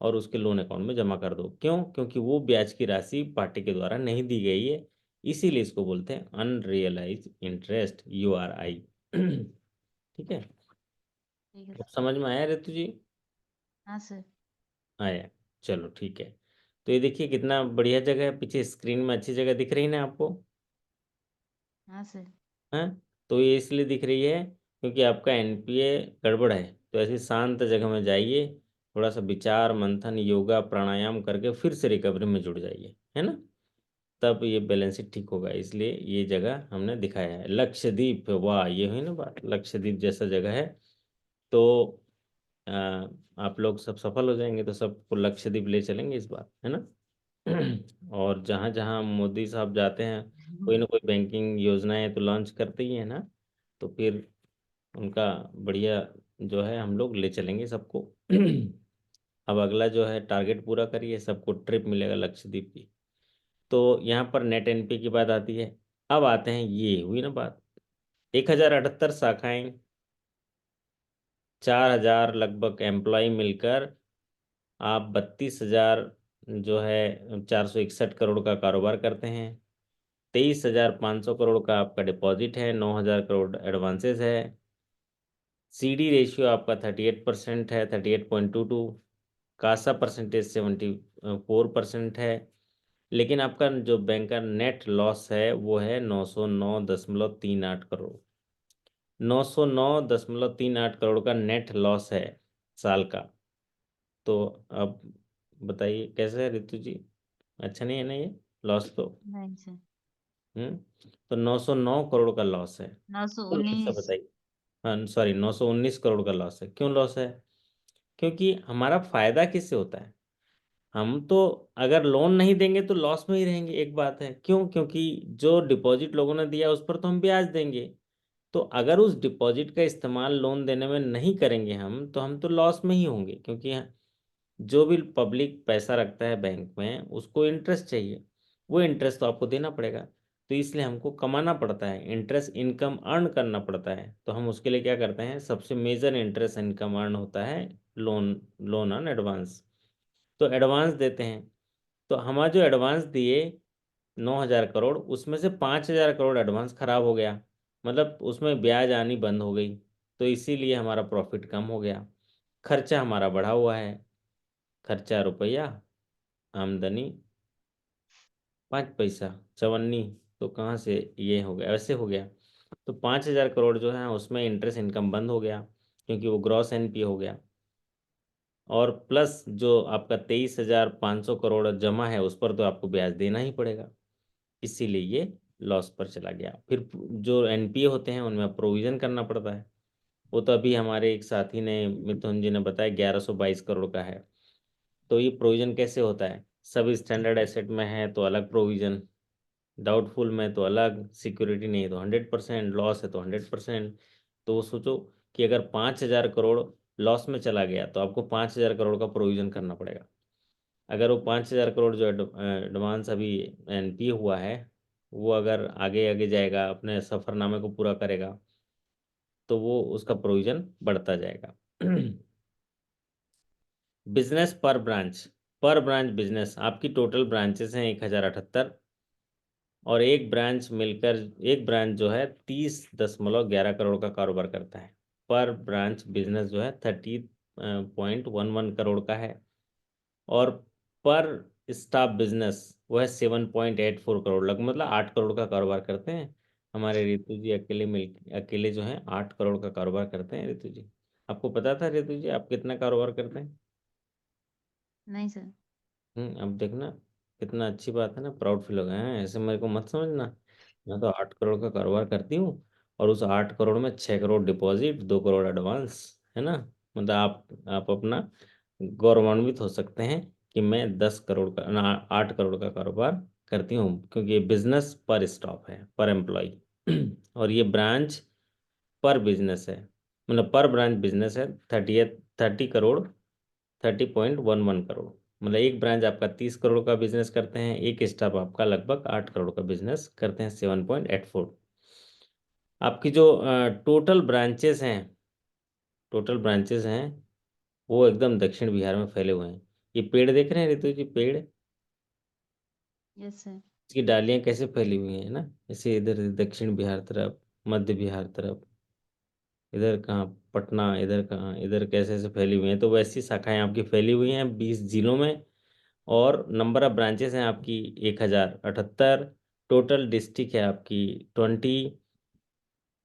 और उसके लोन अकाउंट में जमा कर दो। क्यों? क्योंकि वो ब्याज की राशि पार्टी के द्वारा नहीं दी गई है, इसीलिए इसको बोलते हैं अनरियलाइज इंटरेस्ट, यूआरआई। ठीक है,
ठीक है
अब
सर।
समझ में आया ऋतु जी?
हाँ सर।
आया, चलो ठीक है। तो ये देखिए कितना बढ़िया जगह है, पीछे स्क्रीन में अच्छी जगह दिख रही ना आपको?
हाँ सर।
हैं? तो ये इसलिए दिख रही है क्योंकि आपका एनपीए गड़बड़ है। तो ऐसी शांत जगह में जाइए, थोड़ा सा विचार मंथन योगा प्राणायाम करके फिर से रिकवरी में जुड़ जाइए, है ना? तब ये बैलेंस शीट ठीक होगा। इसलिए ये जगह हमने दिखाया है। लक्षद्वीप, वाह, ये हुई ना बात, लक्षद्वीप जैसा जगह है। तो अ, आप लोग सब सफल हो जाएंगे, तो सबको लक्षद्वीप ले चलेंगे इस बार, है ना? और जहाँ जहाँ मोदी साहब जाते हैं, कोई ना कोई बैंकिंग योजनाएं तो लॉन्च करते ही है ना, तो फिर उनका बढ़िया जो है हम लोग ले चलेंगे सबको। अब अगला जो है टारगेट पूरा करिए, सबको ट्रिप मिलेगा लक्षद्वीप की। तो यहाँ पर नेट एनपी की बात आती है। अब आते हैं, ये हुई ना बात, 1078 शाखाएं, 4000 लगभग एम्प्लॉय मिलकर आप 32,000 जो है 461 करोड़ का कारोबार करते हैं। 23,500 करोड़ का आपका डिपॉजिट है, 9,000 करोड़ एडवांसेस है। सीडी रेशियो आपका 38% है, 38.22। कासा परसेंटेज 74% है। लेकिन आपका जो बैंक का नेट लॉस है वो है 909.38 करोड़। 909.38 करोड़ का नेट लॉस है साल का। तो अब बताइए कैसे है रितु जी? अच्छा नहीं है ना ये लॉस तो?
नहीं सर।
तो 909 करोड़ का लॉस है।
नौ सौ
क्यों लॉस है
उन्नीस
बताइए? हाँ सॉरी, 919 करोड़ का लॉस है। क्यों लॉस है? क्योंकि हमारा फायदा किससे होता है? हम तो अगर लोन नहीं देंगे तो लॉस में ही रहेंगे, एक बात है। क्यों? क्योंकि जो डिपॉजिट लोगों ने दिया उस पर तो हम ब्याज देंगे, तो अगर उस डिपॉजिट का इस्तेमाल लोन देने में नहीं करेंगे तो हम तो लॉस में ही होंगे, क्योंकि जो भी पब्लिक पैसा रखता है बैंक में उसको इंटरेस्ट चाहिए, वो इंटरेस्ट तो आपको देना पड़ेगा। तो इसलिए हमको कमाना पड़ता है, इंटरेस्ट इनकम अर्न करना पड़ता है। तो हम उसके लिए क्या करते हैं, सबसे मेजर इंटरेस्ट इनकम अर्न होता है लोन, लोन ऑन एडवांस। तो एडवांस देते हैं। तो हमारा जो एडवांस दिए 9,000 करोड़, उसमें से 5,000 करोड़ एडवांस खराब हो गया, मतलब उसमें ब्याज आनी बंद हो गई। तो इसीलिए हमारा प्रॉफिट कम हो गया। खर्चा हमारा बढ़ा हुआ है, खर्चा रुपया, आमदनी 5 पैसा, चवन्नी। तो कहाँ से ये हो गया, ऐसे हो गया। तो 5,000 करोड़ जो है उसमें इंटरेस्ट इनकम बंद हो गया, क्योंकि वो ग्रॉस एनपीए हो गया। और प्लस जो आपका 23,500 करोड़ जमा है उस पर तो आपको ब्याज देना ही पड़ेगा, इसीलिए ये लॉस पर चला गया। फिर जो एनपीए होते हैं उनमें प्रोविजन करना पड़ता है। वो तो अभी हमारे एक साथी ने, मिथुन जी ने बताया, 1122 करोड़ का है। तो ये प्रोविजन कैसे होता है, सब स्टैंडर्ड एसेट में है तो अलग प्रोविजन, डाउटफुल में तो अलग, सिक्योरिटी नहीं है तो 100%, लॉस है तो 100%। तो वो सोचो कि अगर 5,000 करोड़ लॉस में चला गया तो आपको 5,000 करोड़ का प्रोविजन करना पड़ेगा। अगर वो 5,000 करोड़ जो एडवांस अभी एनपीए हुआ है, वो अगर आगे आगे जाएगा, अपने सफरनामे को पूरा करेगा, तो वो उसका प्रोविजन बढ़ता जाएगा। बिजनेस पर ब्रांच बिजनेस, आपकी टोटल ब्रांचेस हैं 1,078, और एक ब्रांच जो है 30.11 करोड़ का कारोबार करता है। पर ब्रांच बिजनेस जो है 30.11 करोड़ का है। और पर स्टाफ बिजनेस वो है 7.84 करोड़, मतलब 8 करोड़ का कारोबार करते हैं। हमारे रितु जी अकेले जो है 8 करोड़ का कारोबार करते हैं। रितु जी, आपको पता था रितु जी आप कितना कारोबार करते हैं?
नहीं सर।
अब देखना, कितना अच्छी बात है ना, प्राउड फील होगा। है ऐसे मेरे को मत समझना, मैं तो 8 करोड़ का कारोबार करती हूँ, और उस 8 करोड़ में 6 करोड़ डिपॉजिट, 2 करोड़ एडवांस, है ना। मतलब आप अपना गौरवान्वित हो सकते हैं कि मैं 10 करोड़ का ना 8 करोड़ का कारोबार करती हूँ, क्योंकि ये बिजनेस पर स्टॉप है, पर एम्प्लॉय। और ये ब्रांच पर बिजनेस है, मतलब पर ब्रांच बिजनेस है 30 करोड़, 30.11 करोड़। मतलब एक ब्रांच आपका 30 करोड़ का बिजनेस करते हैं, एक स्टाफ आपका लगभग 8 करोड़ का बिजनेस करते हैं, 7.84। आपकी जो टोटल ब्रांचेस हैं वो एकदम दक्षिण बिहार में फैले हुए हैं। ये पेड़ देख रहे हैं रितु जी, पेड़,
यस सर।
इसकी डालियां कैसे फैली हुई हैं ना, ऐसे इधर दक्षिण बिहार तरफ, मध्य बिहार तरफ, इधर कहाँ पटना, इधर कहाँ, इधर कैसे ऐसे फैली हुई हैं। तो वैसी शाखाएं आपकी फैली हुई हैं 20 जिलों में। और नंबर ऑफ ब्रांचेस हैं आपकी 1,078, टोटल डिस्ट्रिक्ट है आपकी 20,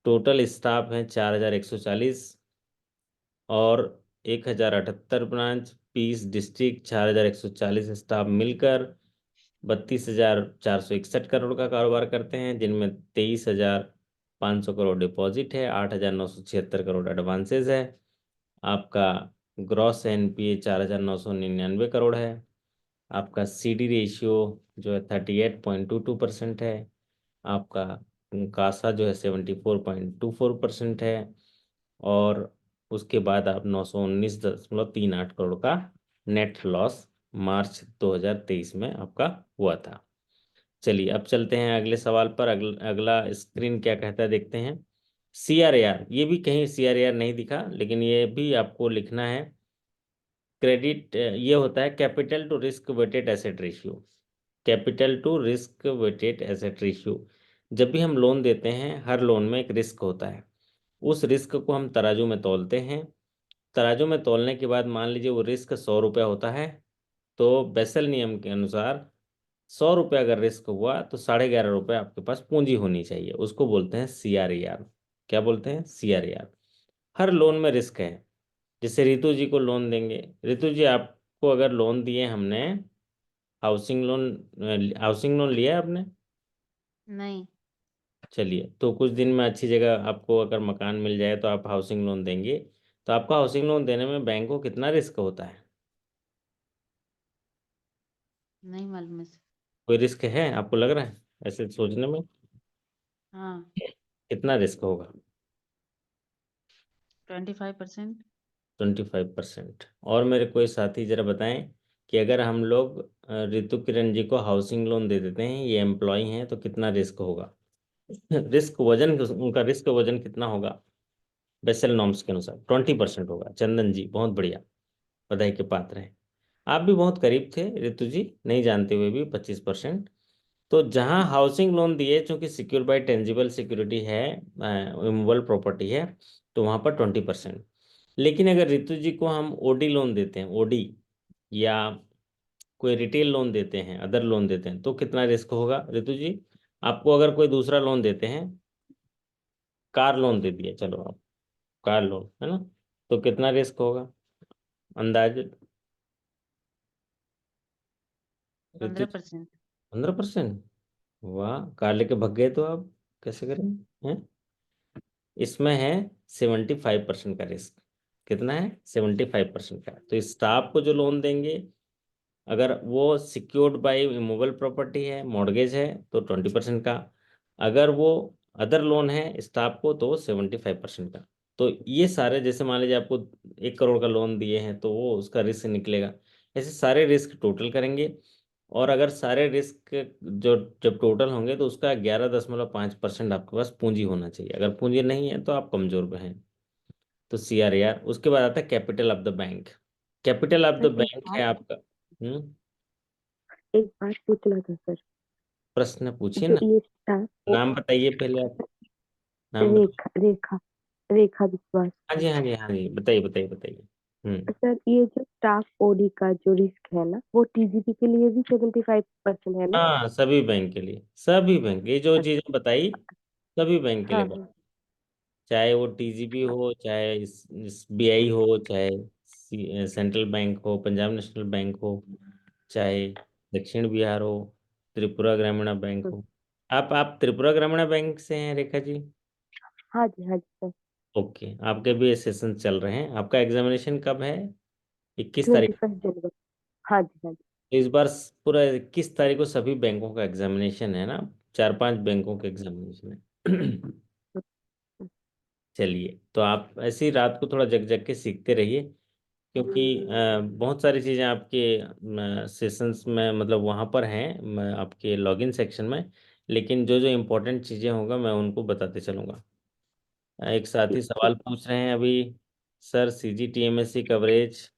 टोटल स्टाफ है 4,140, और 1,078 ब्रांच, 20 डिस्ट्रिक्ट, 4,140 स्टाफ मिलकर 32,461 करोड़ का कारोबार करते हैं, जिनमें 23,500 करोड़ डिपॉजिट है, 8,976 करोड़ एडवांसेज है। आपका ग्रॉस एनपीए 4,999 करोड़ है। आपका सीडी रेशियो जो है 38.22% है। आपका कासा जो है 74.24% है। और उसके बाद आप 919.38 करोड़ का नेट लॉस मार्च 2023 में आपका हुआ था। चलिए अब चलते हैं अगले सवाल पर। अगला स्क्रीन क्या कहता है देखते हैं। सीआरएआर, ये भी कहीं सीआरएआर नहीं दिखा, लेकिन ये भी आपको लिखना है। क्रेडिट ये होता है capital to risk weighted asset ratio. Capital to risk weighted asset ratio, जब भी हम लोन देते हैं हर लोन में एक रिस्क होता है। उस रिस्क को हम तराजू में तौलते हैं। तराजू में तौलने के बाद मान लीजिए वो रिस्क 100 रुपया होता है, तो बेसल नियम के अनुसार 100 रुपया अगर रिस्क हुआ तो 11.5 रुपये आपके पास पूंजी होनी चाहिए, उसको बोलते हैं सीआरएआर। क्या बोलते हैं? सीआरएआर। हर लोन में रिस्क है। जैसे रितु जी को लोन देंगे, रितु जी आपको अगर लोन दिए हमने, हाउसिंग लोन, हाउसिंग लोन लिया है आपने?
नहीं।
चलिए, तो कुछ दिन में अच्छी जगह आपको अगर मकान मिल जाए तो आप हाउसिंग लोन देंगे। तो आपका हाउसिंग लोन देने में बैंक को कितना रिस्क होता है?
नहीं मालूम है सर।
कोई रिस्क है आपको लग रहा है ऐसे सोचने में?
हाँ।
कितना रिस्क होगा?
25%।
25%। और मेरे कोई साथी जरा बताएं कि अगर हम लोग रितु किरण जी को हाउसिंग लोन दे देते हैं, ये एम्प्लॉय हैं, तो कितना रिस्क होगा? रिस्क वजन, उनका रिस्क वजन कितना होगा बेसल नॉर्म्स के अनुसार? 20% होगा। चंदन जी बहुत बढ़िया, बधाई के पात्र हैं। आप भी बहुत करीब थे रितु जी, नहीं जानते हुए भी 25%। तो जहां हाउसिंग लोन दिए, चूंकि सिक्योर बाय टेंजिबल सिक्योरिटी है, इमूवेबल प्रॉपर्टी है, तो वहां पर 20%। लेकिन अगर रितु जी को हम ओडी लोन देते हैं, ओडी, या कोई रिटेल लोन देते हैं, अदर लोन देते हैं, तो कितना रिस्क होगा रितु जी? आपको अगर कोई दूसरा लोन देते हैं, कार लोन दे दिया, चलो आप कार लोन है ना, तो कितना रिस्क होगा अंदाज रितु जी?
15%।
15%? वाह, कार लेके भग गए तो आप कैसे करें हैं? इसमें है 75% का रिस्क। कितना है? 75% का। तो स्टाफ को जो लोन देंगे, अगर वो सिक्योर्ड बाय इमूवेबल प्रॉपर्टी है, मॉर्गेज है, तो 20% का। अगर वो अदर लोन है स्टाफ को, तो 75% का। तो ये सारे, जैसे मान लीजिए आपको 1 करोड़ का लोन दिए हैं, तो वो उसका रिस्क निकलेगा। ऐसे सारे रिस्क टोटल करेंगे, और अगर सारे रिस्क जो जब टोटल होंगे, तो उसका 11.5% आपके पास पूंजी होना चाहिए। अगर पूंजी नहीं है तो आप कमजोर हैं। तो CRAR। उसके बाद आता है capital of the bank. Capital of the
sir एक
बैंक
बात
है आपका।
एक बात पूछना था सर।
प्रश्न पूछिए
जो
ना।
ये स्टाफ
नाम बताइए पहले आप, नाम बताइए।
रेखा रेखा रेखा विश्वास।
हाँ जी, हाँ जी, हाँ जी, बताइए बताइए बताइए।
सर ये जो स्टाफ ओडी का जो रिस्क है ना, वो टीजीपी के लिए भी 75% है ना?
हाँ, सभी बैंक के लिए, सभी बैंक, ये जो चीजें बताई, सभी बैंक के लिए
हाँ
बताई।
हाँ।
चाहे वो TGB हो, चाहे SBI हो, चाहे सेंट्रल बैंक हो, पंजाब नेशनल बैंक हो, चाहे दक्षिण बिहार हो, त्रिपुरा ग्रामीण बैंक हो। आप त्रिपुरा ग्रामीण बैंक से हैं रेखा जी?
हाँ जी हाँ जी सर।
ओके, आपके भी सेशन चल रहे हैं। आपका एग्जामिनेशन कब है? 21 तारीख।
21 जनवरी। हाँ जी हाँ जी।
इस बार पूरा 21 तारीख को सभी बैंकों का एग्जामिनेशन है ना, 4-5 बैंकों के एग्जामिनेशन है। चलिए, तो आप ऐसे ही रात को थोड़ा जग जग के सीखते रहिए, क्योंकि बहुत सारी चीज़ें आपके सेशंस में, मतलब वहाँ पर हैं, आपके लॉगिन सेक्शन में। लेकिन जो जो इम्पोर्टेंट चीज़ें होगा, मैं उनको बताते चलूँगा। एक साथी
ठीक ठीक।
सवाल पूछ रहे हैं अभी, सर CGTMSE कवरेज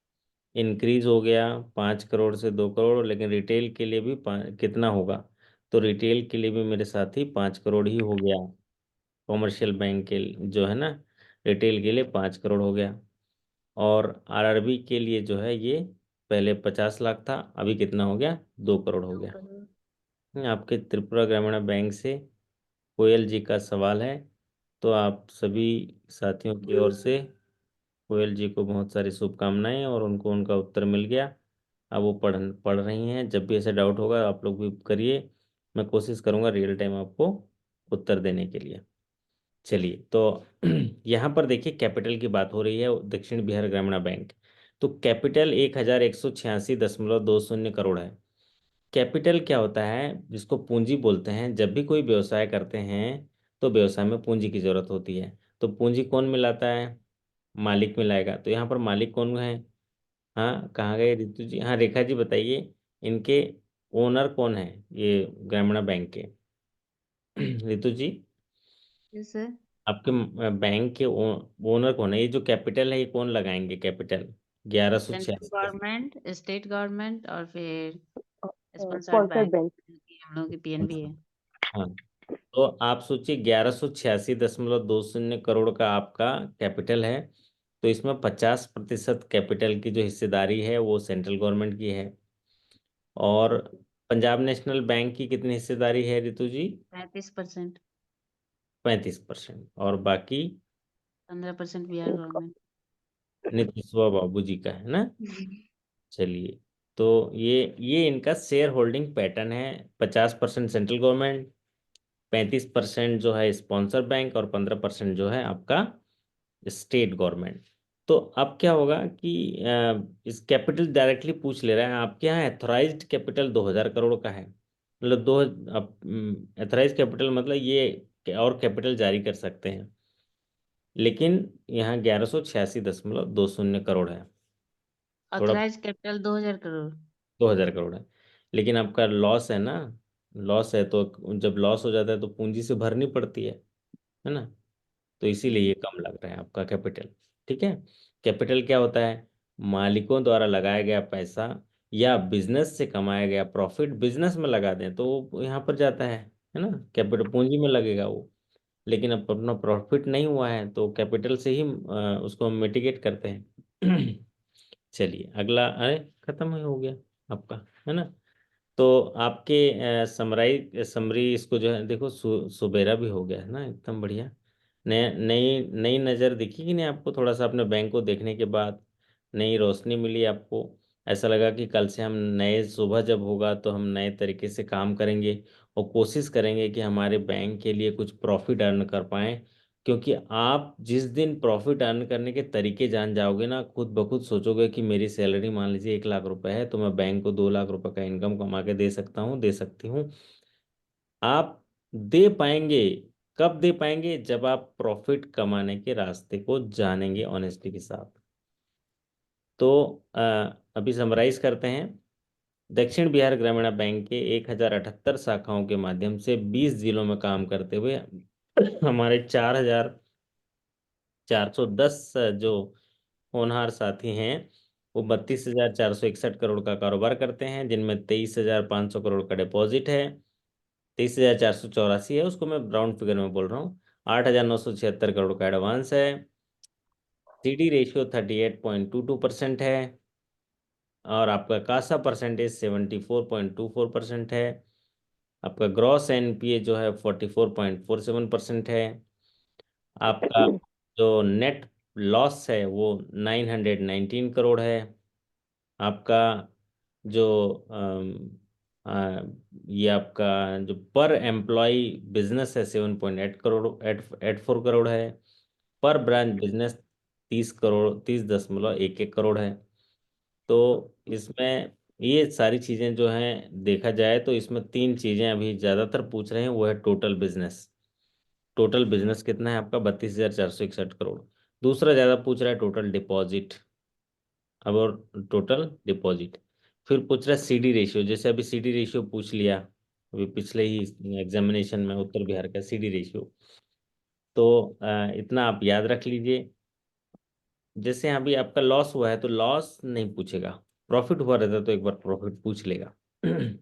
इंक्रीज हो गया 5 करोड़ से 2 करोड़, लेकिन रिटेल के लिए भी कितना होगा? तो रिटेल के लिए भी मेरे साथी 5 करोड़ ही हो गया। कॉमर्शियल बैंक के जो है ना, रिटेल के लिए 5 करोड़ हो गया। और RRB के लिए जो है, ये पहले 50 लाख था, अभी कितना हो गया? 2 करोड़ हो
2
गया।
करोड़।
आपके त्रिपुरा ग्रामीण बैंक से कोयल जी का सवाल है। तो आप सभी साथियों की ओर से कोयल जी को बहुत सारी शुभकामनाएं, और उनको उनका उत्तर मिल गया। अब वो पढ़ रही हैं। जब भी ऐसा डाउट होगा आप लोग भी करिए, मैं कोशिश करूंगा रियल टाइम आपको उत्तर देने के लिए। चलिए, तो यहाँ पर देखिए, कैपिटल की बात हो रही है, दक्षिण बिहार ग्रामीण बैंक। तो कैपिटल 1186.20 करोड़ है। कैपिटल क्या होता है? जिसको पूंजी बोलते हैं। जब भी कोई व्यवसाय करते हैं, तो व्यवसाय में पूंजी की जरूरत होती है। तो पूंजी कौन मिलाता है? मालिक मिलाएगा। तो यहाँ पर मालिक कौन है? हाँ, कहाँ गए रितु जी? हाँ, रेखा जी बताइए, इनके ओनर कौन है ये ग्रामीण बैंक के? रितु जी,
यस सर।
आपके बैंक के ओनर कौन है? ये जो कैपिटल है, ये कौन लगाएंगे कैपिटल? ग्यारह सौ
सेंट्रल
छियासी
गवर्नमेंट, स्टेट गवर्नमेंट और फिर स्पॉन्सर्ड
स्पॉन्सर्ड
बैंक,
बैंक।
हम लोगों की PNB है।
हाँ, तो आप सोचिए, 1186.20 करोड़ का आपका कैपिटल है। तो इसमें 50% कैपिटल की जो हिस्सेदारी है, वो सेंट्रल गवर्नमेंट की है। और पंजाब नेशनल बैंक की कितनी हिस्सेदारी है रितु जी?
35%।
35%। और बाकी
15% बिहार गवर्नमेंट।
नीतीश बाबू जी का है ना। चलिए, तो ये इनका शेयर होल्डिंग पैटर्न है। 50% सेंट्रल गवर्नमेंट, 35% जो है स्पॉन्सर बैंक, और 15% जो है आपका स्टेट गवर्नमेंट। तो अब क्या होगा कि इस कैपिटल डायरेक्टली पूछ ले रहा है आपके यहाँ एथोराइज्ड कैपिटल 2000 करोड़ का है। मतलब दो एथोराइज कैपिटल मतलब ये और कैपिटल जारी कर सकते हैं। लेकिन यहाँ 1186.20 करोड़ है, थोड़ा
ऑथराइज कैपिटल 2000 करोड़।
2000 करोड़ है। लेकिन आपका लॉस है ना, लॉस है तो जब लॉस हो जाता है तो पूंजी से भरनी पड़ती है ना, तो इसीलिए ये कम लग रहा है आपका कैपिटल। ठीक है, कैपिटल क्या होता है? मालिकों द्वारा लगाया गया पैसा या बिजनेस से कमाया गया प्रॉफिट बिजनेस में लगा दें तो वो यहाँ पर जाता है ना, कैपिटल पूंजी में लगेगा वो। लेकिन अब अपना प्रॉफिट नहीं हुआ है तो कैपिटल से ही उसको मिटिगेट करते हैं। चलिए अगला, अरे खत्म ही हो गया आपका, है ना। तो आपके समरी इसको जो है देखो, सुबेरा भी हो गया है ना, एकदम बढ़िया। नया नई नई नज़र दिखी कि नहीं आपको? थोड़ा सा अपने बैंक को देखने के बाद नई रोशनी मिली आपको? ऐसा लगा कि कल से हम नए, सुबह जब होगा तो हम नए तरीके से काम करेंगे और कोशिश करेंगे कि हमारे बैंक के लिए कुछ प्रॉफिट अर्न कर पाएं। क्योंकि आप जिस दिन प्रॉफिट अर्न करने के तरीके जान जाओगे ना, खुद ब खुद सोचोगे कि मेरी सैलरी मान लीजिए 1 लाख रुपए है तो मैं बैंक को 2 लाख रुपए का इनकम कमा के दे सकता हूँ, दे सकती हूँ। आप दे पाएंगे। कब दे पाएंगे? जब आप प्रॉफिट कमाने के रास्ते को जानेंगे ऑनेस्टी के साथ। तो अ, अभी समराइज करते हैं। दक्षिण बिहार ग्रामीण बैंक के 1078 शाखाओं के माध्यम से 20 जिलों में काम करते हुए हमारे 4410 जो होनहार साथी हैं, वो 32,461 करोड़ का कारोबार करते हैं, जिनमें 23,500 करोड़ का डिपॉजिट है, 23,484 है, उसको मैं राउंड फिगर में बोल रहा हूँ। 8,976 करोड़ का एडवांस है। सीडी रेशियो 38.22% है। और आपका कासा परसेंटेज 74.24% है। आपका ग्रॉस एनपीए जो है 44.47% है। आपका जो नेट लॉस है वो 919 करोड़ है। आपका जो ये आपका जो पर एम्प्लॉय बिजनेस है 7.8 करोड़ 84 करोड़ है। पर ब्रांच बिजनेस 30 करोड़ 30.11 करोड़ है। तो इसमें ये सारी चीज़ें जो हैं देखा जाए तो इसमें तीन चीज़ें अभी ज़्यादातर पूछ रहे हैं, वो है टोटल बिजनेस। टोटल बिजनेस कितना है आपका? 32,461 करोड़। दूसरा ज़्यादा पूछ रहा है टोटल डिपॉजिट। अब और टोटल डिपॉजिट। फिर पूछ रहा है सीडी रेशियो, जैसे अभी सीडी रेशियो पूछ लिया अभी पिछले ही एग्जामिनेशन में, उत्तर बिहार का सीडी रेशियो। तो इतना आप याद रख लीजिए। जैसे अभी आपका लॉस हुआ है तो लॉस नहीं पूछेगा, प्रॉफिट हुआ रहता तो एक बार प्रॉफिट पूछ लेगा। तो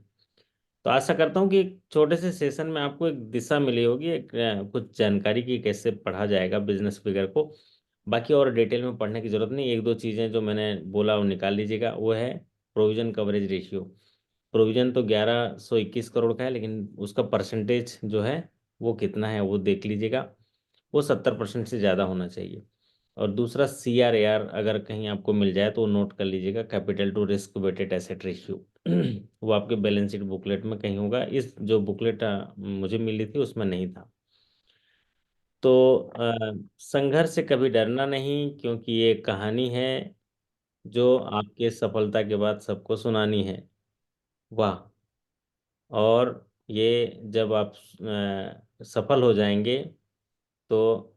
आशा करता हूँ कि एक छोटे से सेशन में आपको एक दिशा मिली होगी, एक कुछ जानकारी की कैसे पढ़ा जाएगा बिजनेस फिगर को। बाकी और डिटेल में पढ़ने की जरूरत नहीं, एक दो चीज़ें जो मैंने बोला वो निकाल लीजिएगा। वो है प्रोविजन कवरेज रेशियो। प्रोविजन तो 1121 करोड़ का है, लेकिन उसका परसेंटेज जो है वो कितना है वो देख लीजिएगा। वो 70% से ज़्यादा होना चाहिए। और दूसरा CRAR अगर कहीं आपको मिल जाए तो वो नोट कर लीजिएगा, capital to risk weighted asset ratio. वो आपके बैलेंस शीट बुकलेट में कहीं होगा, इस जो बुकलेट मुझे मिली थी उसमें नहीं था। तो संघर्ष से कभी डरना नहीं, क्योंकि ये एक कहानी है जो आपके सफलता के बाद सबको सुनानी है। वाह। और ये जब आप सफल हो जाएंगे तो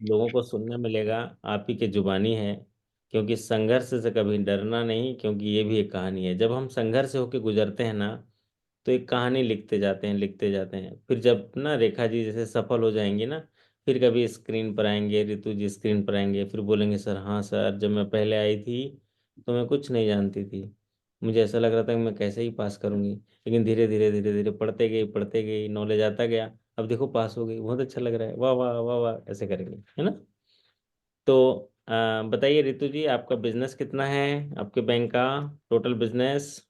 लोगों को सुनने मिलेगा, आप ही के जुबानी है। क्योंकि संघर्ष से कभी डरना नहीं, क्योंकि ये भी एक कहानी है। जब हम संघर्ष से होकर गुजरते हैं ना, तो एक कहानी लिखते जाते हैं, लिखते जाते हैं। फिर जब ना रेखा जी जैसे सफल हो जाएंगी ना, फिर कभी स्क्रीन पर आएंगे, रितु जी स्क्रीन पर आएंगे, फिर बोलेंगे सर, हाँ सर, जब मैं पहले आई थी तो मैं कुछ नहीं जानती थी, मुझे ऐसा लग रहा था कि मैं कैसे ही पास करूंगी, लेकिन धीरे धीरे धीरे धीरे पढ़ते गई, नॉलेज आता गया, अब देखो पास हो गई, बहुत अच्छा लग रहा है, वाह वाह वाह वाह, ऐसे करेंगे, है ना। तो बताइए रितु जी, आपका बिजनेस कितना है, आपके बैंक का टोटल बिजनेस?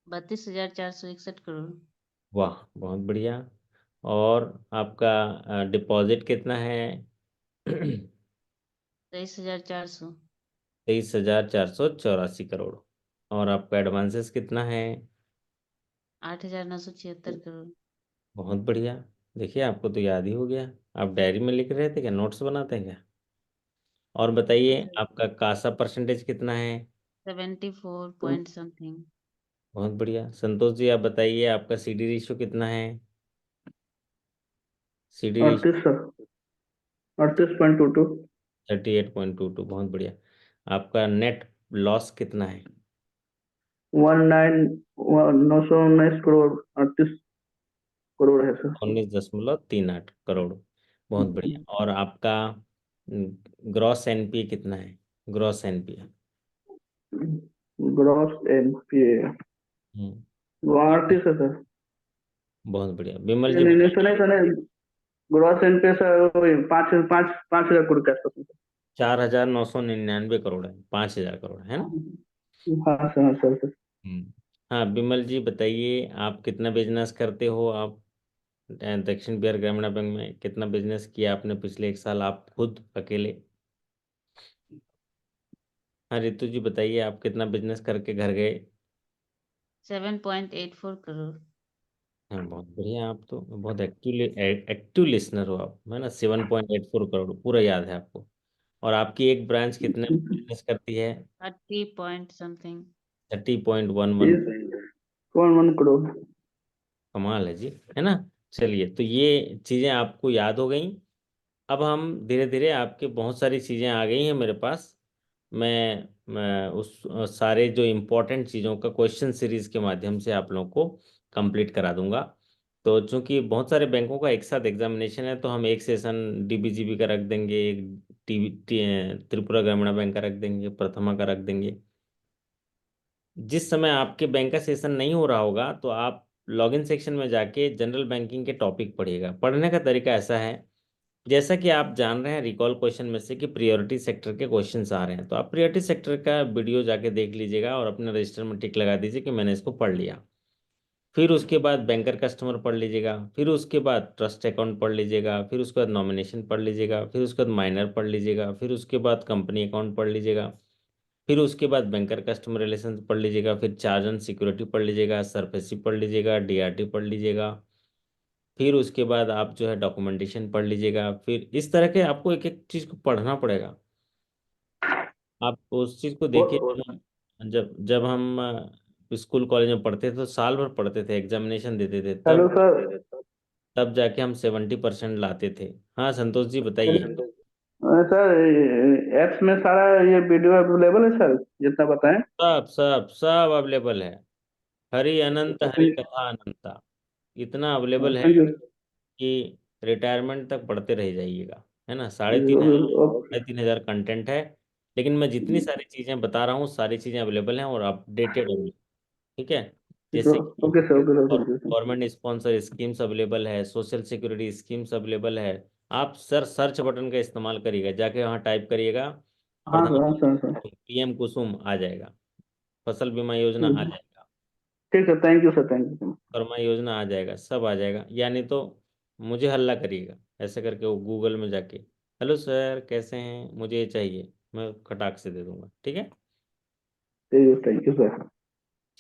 32,461 करोड़।
वाह, बहुत बढ़िया। और आपका डिपॉजिट कितना है?
23,400।
23,484 करोड़। और आपका एडवांसेस कितना है?
8,976 करोड़।
बहुत बढ़िया। देखिए आपको तो याद ही हो गया। आप डायरी में लिख रहे थे क्या, नोट्स बनाते हैं क्या? और बताइए आपका कासा परसेंटेज कितना है?
74 पॉइंट समथिंग।
बहुत बढ़िया। संतोष जी आप बताइए आपका सीडी रेशियो कितना है? CD ratio
38 sir.
38.22।
38.22, बहुत बढ़िया। आपका नेट लॉस कितना है?
919 करोड़ 38 करोड़ है सर।
19.38 करोड़, बहुत बढ़िया। और आपका ग्रॉस एनपीए कितना है? Gross NPA.
ग्रॉस एनपीए 38 है सर।
बहुत बढ़िया। विमल जी
नहीं नहीं
बताइए।
सुने ग्रॉस एनपीए सर वही 5,000 करोड़ के आसपास है सर।
4,999 करोड़ है, 5,000 करोड़ है ना?
हाँ सर, हाँ सर।
हाँ, विमल जी बताइए, आप कितना बिजनेस करते हो? आप दक्षिण बिहार ग्रामीण बैंक में कितना बिजनेस किया आपने पिछले 1 साल, आप खुद अकेले? हाँ रितु जी बताइए, आप कितना बिजनेस करके घर गए?
7.84 करोड़।
हाँ बहुत बढ़िया, आप तो बहुत एक्टिव लिसनर हो आप, है ना? 7.84 करोड़ पूरा याद है आपको। और आपकी एक ब्रांच कितने में बिजनेस करती है?
30 पॉइंट समथिंग।
30.11।
1 करोड़।
कमाल है जी, है ना? चलिए, तो ये चीज़ें आपको याद हो गई। अब हम धीरे धीरे, आपके बहुत सारी चीज़ें आ गई हैं मेरे पास। मैं उस सारे जो इम्पोर्टेंट चीज़ों का क्वेश्चन सीरीज के माध्यम से आप लोगों को कंप्लीट करा दूंगा। तो चूंकि बहुत सारे बैंकों का एक साथ एग्जामिनेशन है, तो हम एक सेशन डीबीजीबी का रख देंगे, एक त्रिपुरा ग्रामीण बैंक का रख देंगे, प्रथमा का रख देंगे। जिस समय आपके बैंक का सेशन नहीं हो रहा होगा, तो आप लॉगिन सेक्शन में जाके जनरल बैंकिंग के टॉपिक पढ़िएगा। पढ़ने का तरीका ऐसा है, जैसा कि आप जान रहे हैं रिकॉल क्वेश्चन में से कि प्रियोरिटी सेक्टर के क्वेश्चंस आ रहे हैं, तो आप प्रियोरिटी सेक्टर का वीडियो जाके देख लीजिएगा और अपने रजिस्टर में टिक लगा दीजिए कि मैंने इसको पढ़ लिया। फिर उसके बाद बैंकर कस्टमर पढ़ लीजिएगा, फिर उसके बाद ट्रस्ट अकाउंट पढ़ लीजिएगा, फिर उसके बाद नॉमिनेशन पढ़ लीजिएगा, फिर उसके बाद माइनर पढ़ लीजिएगा, फिर उसके बाद कंपनी अकाउंट पढ़ लीजिएगा, फिर उसके बाद बैंकर कस्टमर रिलेशन पढ़ लीजिएगा, फिर चार्ज ऑन सिक्योरिटी पढ़ लीजिएगा, सरफेसी पढ़ लीजिएगा, डीआरटी पढ़ लीजिएगा, फिर उसके बाद आप जो है डॉक्यूमेंटेशन पढ़ लीजिएगा। फिर इस तरह के आपको एक एक चीज़ को पढ़ना पड़ेगा। आप उस चीज़ को देखिए, जब जब हम स्कूल कॉलेज में पढ़ते थे तो साल भर पढ़ते थे, एग्जामिनेशन देते थे,
हेलो
तब
सर।
तब जाके हम 70% लाते थे। हाँ संतोष जी बताइए।
सर एप्स में सारा ये वीडियो अवेलेबल है सर, जितना बताएं।
सब सब सब अवेलेबल है। हरि अनंत हरि
थैंक
कथा अनंता, इतना अवेलेबल है
यू।
कि रिटायरमेंट तक पढ़ते रह जाइएगा, है ना? 3,500 कंटेंट है। लेकिन मैं जितनी सारी चीज़ें बता रहा हूँ, सारी चीज़ें अवेलेबल हैं और अपडेटेड होंगी। ठीक है? जैसे कि
okay sir, okay sir, thank you.
Government sponsor schemes available है, सोशल सिक्योरिटी स्कीम्स अवेलेबल है। आप सर सर्च बटन का इस्तेमाल करिएगा, जाके वहाँ टाइप करिएगा
हाँ सर, हाँ
प्रधानमंत्री
सर, सर।
पीएम कुसुम, आ जाएगा। फसल बीमा योजना आ जाएगा,
ठीक है, thank you sir, thank you.
Karma योजना आ जाएगा, सब आ जाएगा। यानी तो मुझे हल्ला करिएगा ऐसे करके, वो गूगल में जाके हेलो सर कैसे हैं, मुझे ये चाहिए, मैं खटाक से दे दूंगा। ठीक है?
Thank you sir.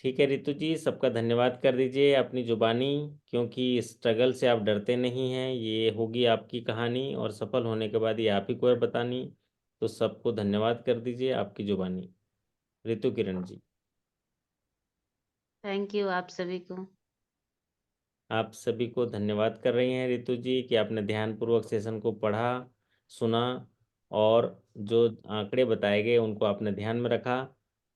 ठीक है रितु जी, सबका धन्यवाद कर दीजिए अपनी जुबानी, क्योंकि स्ट्रगल से आप डरते नहीं हैं। ये होगी आपकी कहानी और सफल होने के बाद ये आप ही को है बतानी। तो सबको धन्यवाद कर दीजिए आपकी जुबानी। रितु किरण जी।
थैंक यू आप सभी को।
आप सभी को धन्यवाद कर रही हैं रितु जी कि आपने ध्यानपूर्वक सेशन को पढ़ा, सुना, और जो आंकड़े बताए गए उनको आपने ध्यान में रखा।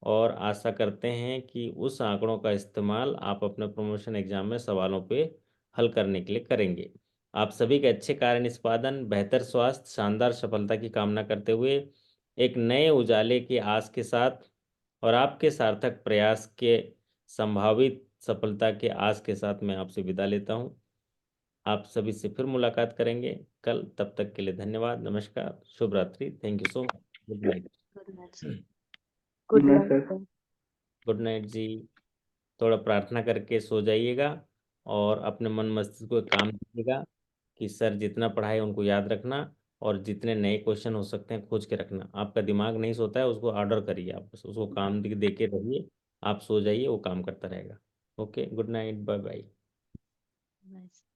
और आशा करते हैं कि उस आंकड़ों का इस्तेमाल आप अपने प्रमोशन एग्जाम में सवालों पे हल करने के लिए करेंगे। आप सभी के अच्छे कार्य निष्पादन, बेहतर स्वास्थ्य, शानदार सफलता की कामना करते हुए एक नए उजाले की आस के साथ और आपके सार्थक प्रयास के संभावित सफलता के आस के साथ मैं आपसे विदा लेता हूं। आप सभी से फिर मुलाकात करेंगे कल, तब तक के लिए धन्यवाद, नमस्कार, शुभ रात्रि, thank you so much, good night.
Good night sir.
Good
नहीं
night
sir.
Sir.
Good night ji. थोड़ा प्रार्थना करके सो जाइएगा और अपने मन मस्तिष्क को एक काम दीजिएगा कि सर जितना पढ़ाए उनको याद रखना, और जितने नए क्वेश्चन हो सकते हैं खोज के रखना। आपका दिमाग नहीं सोता है, उसको ऑर्डर करिए, आप बस उसको काम दे के रहिए। आप सो जाइए, वो काम करता रहेगा। Okay, good night, bye bye.
Nice.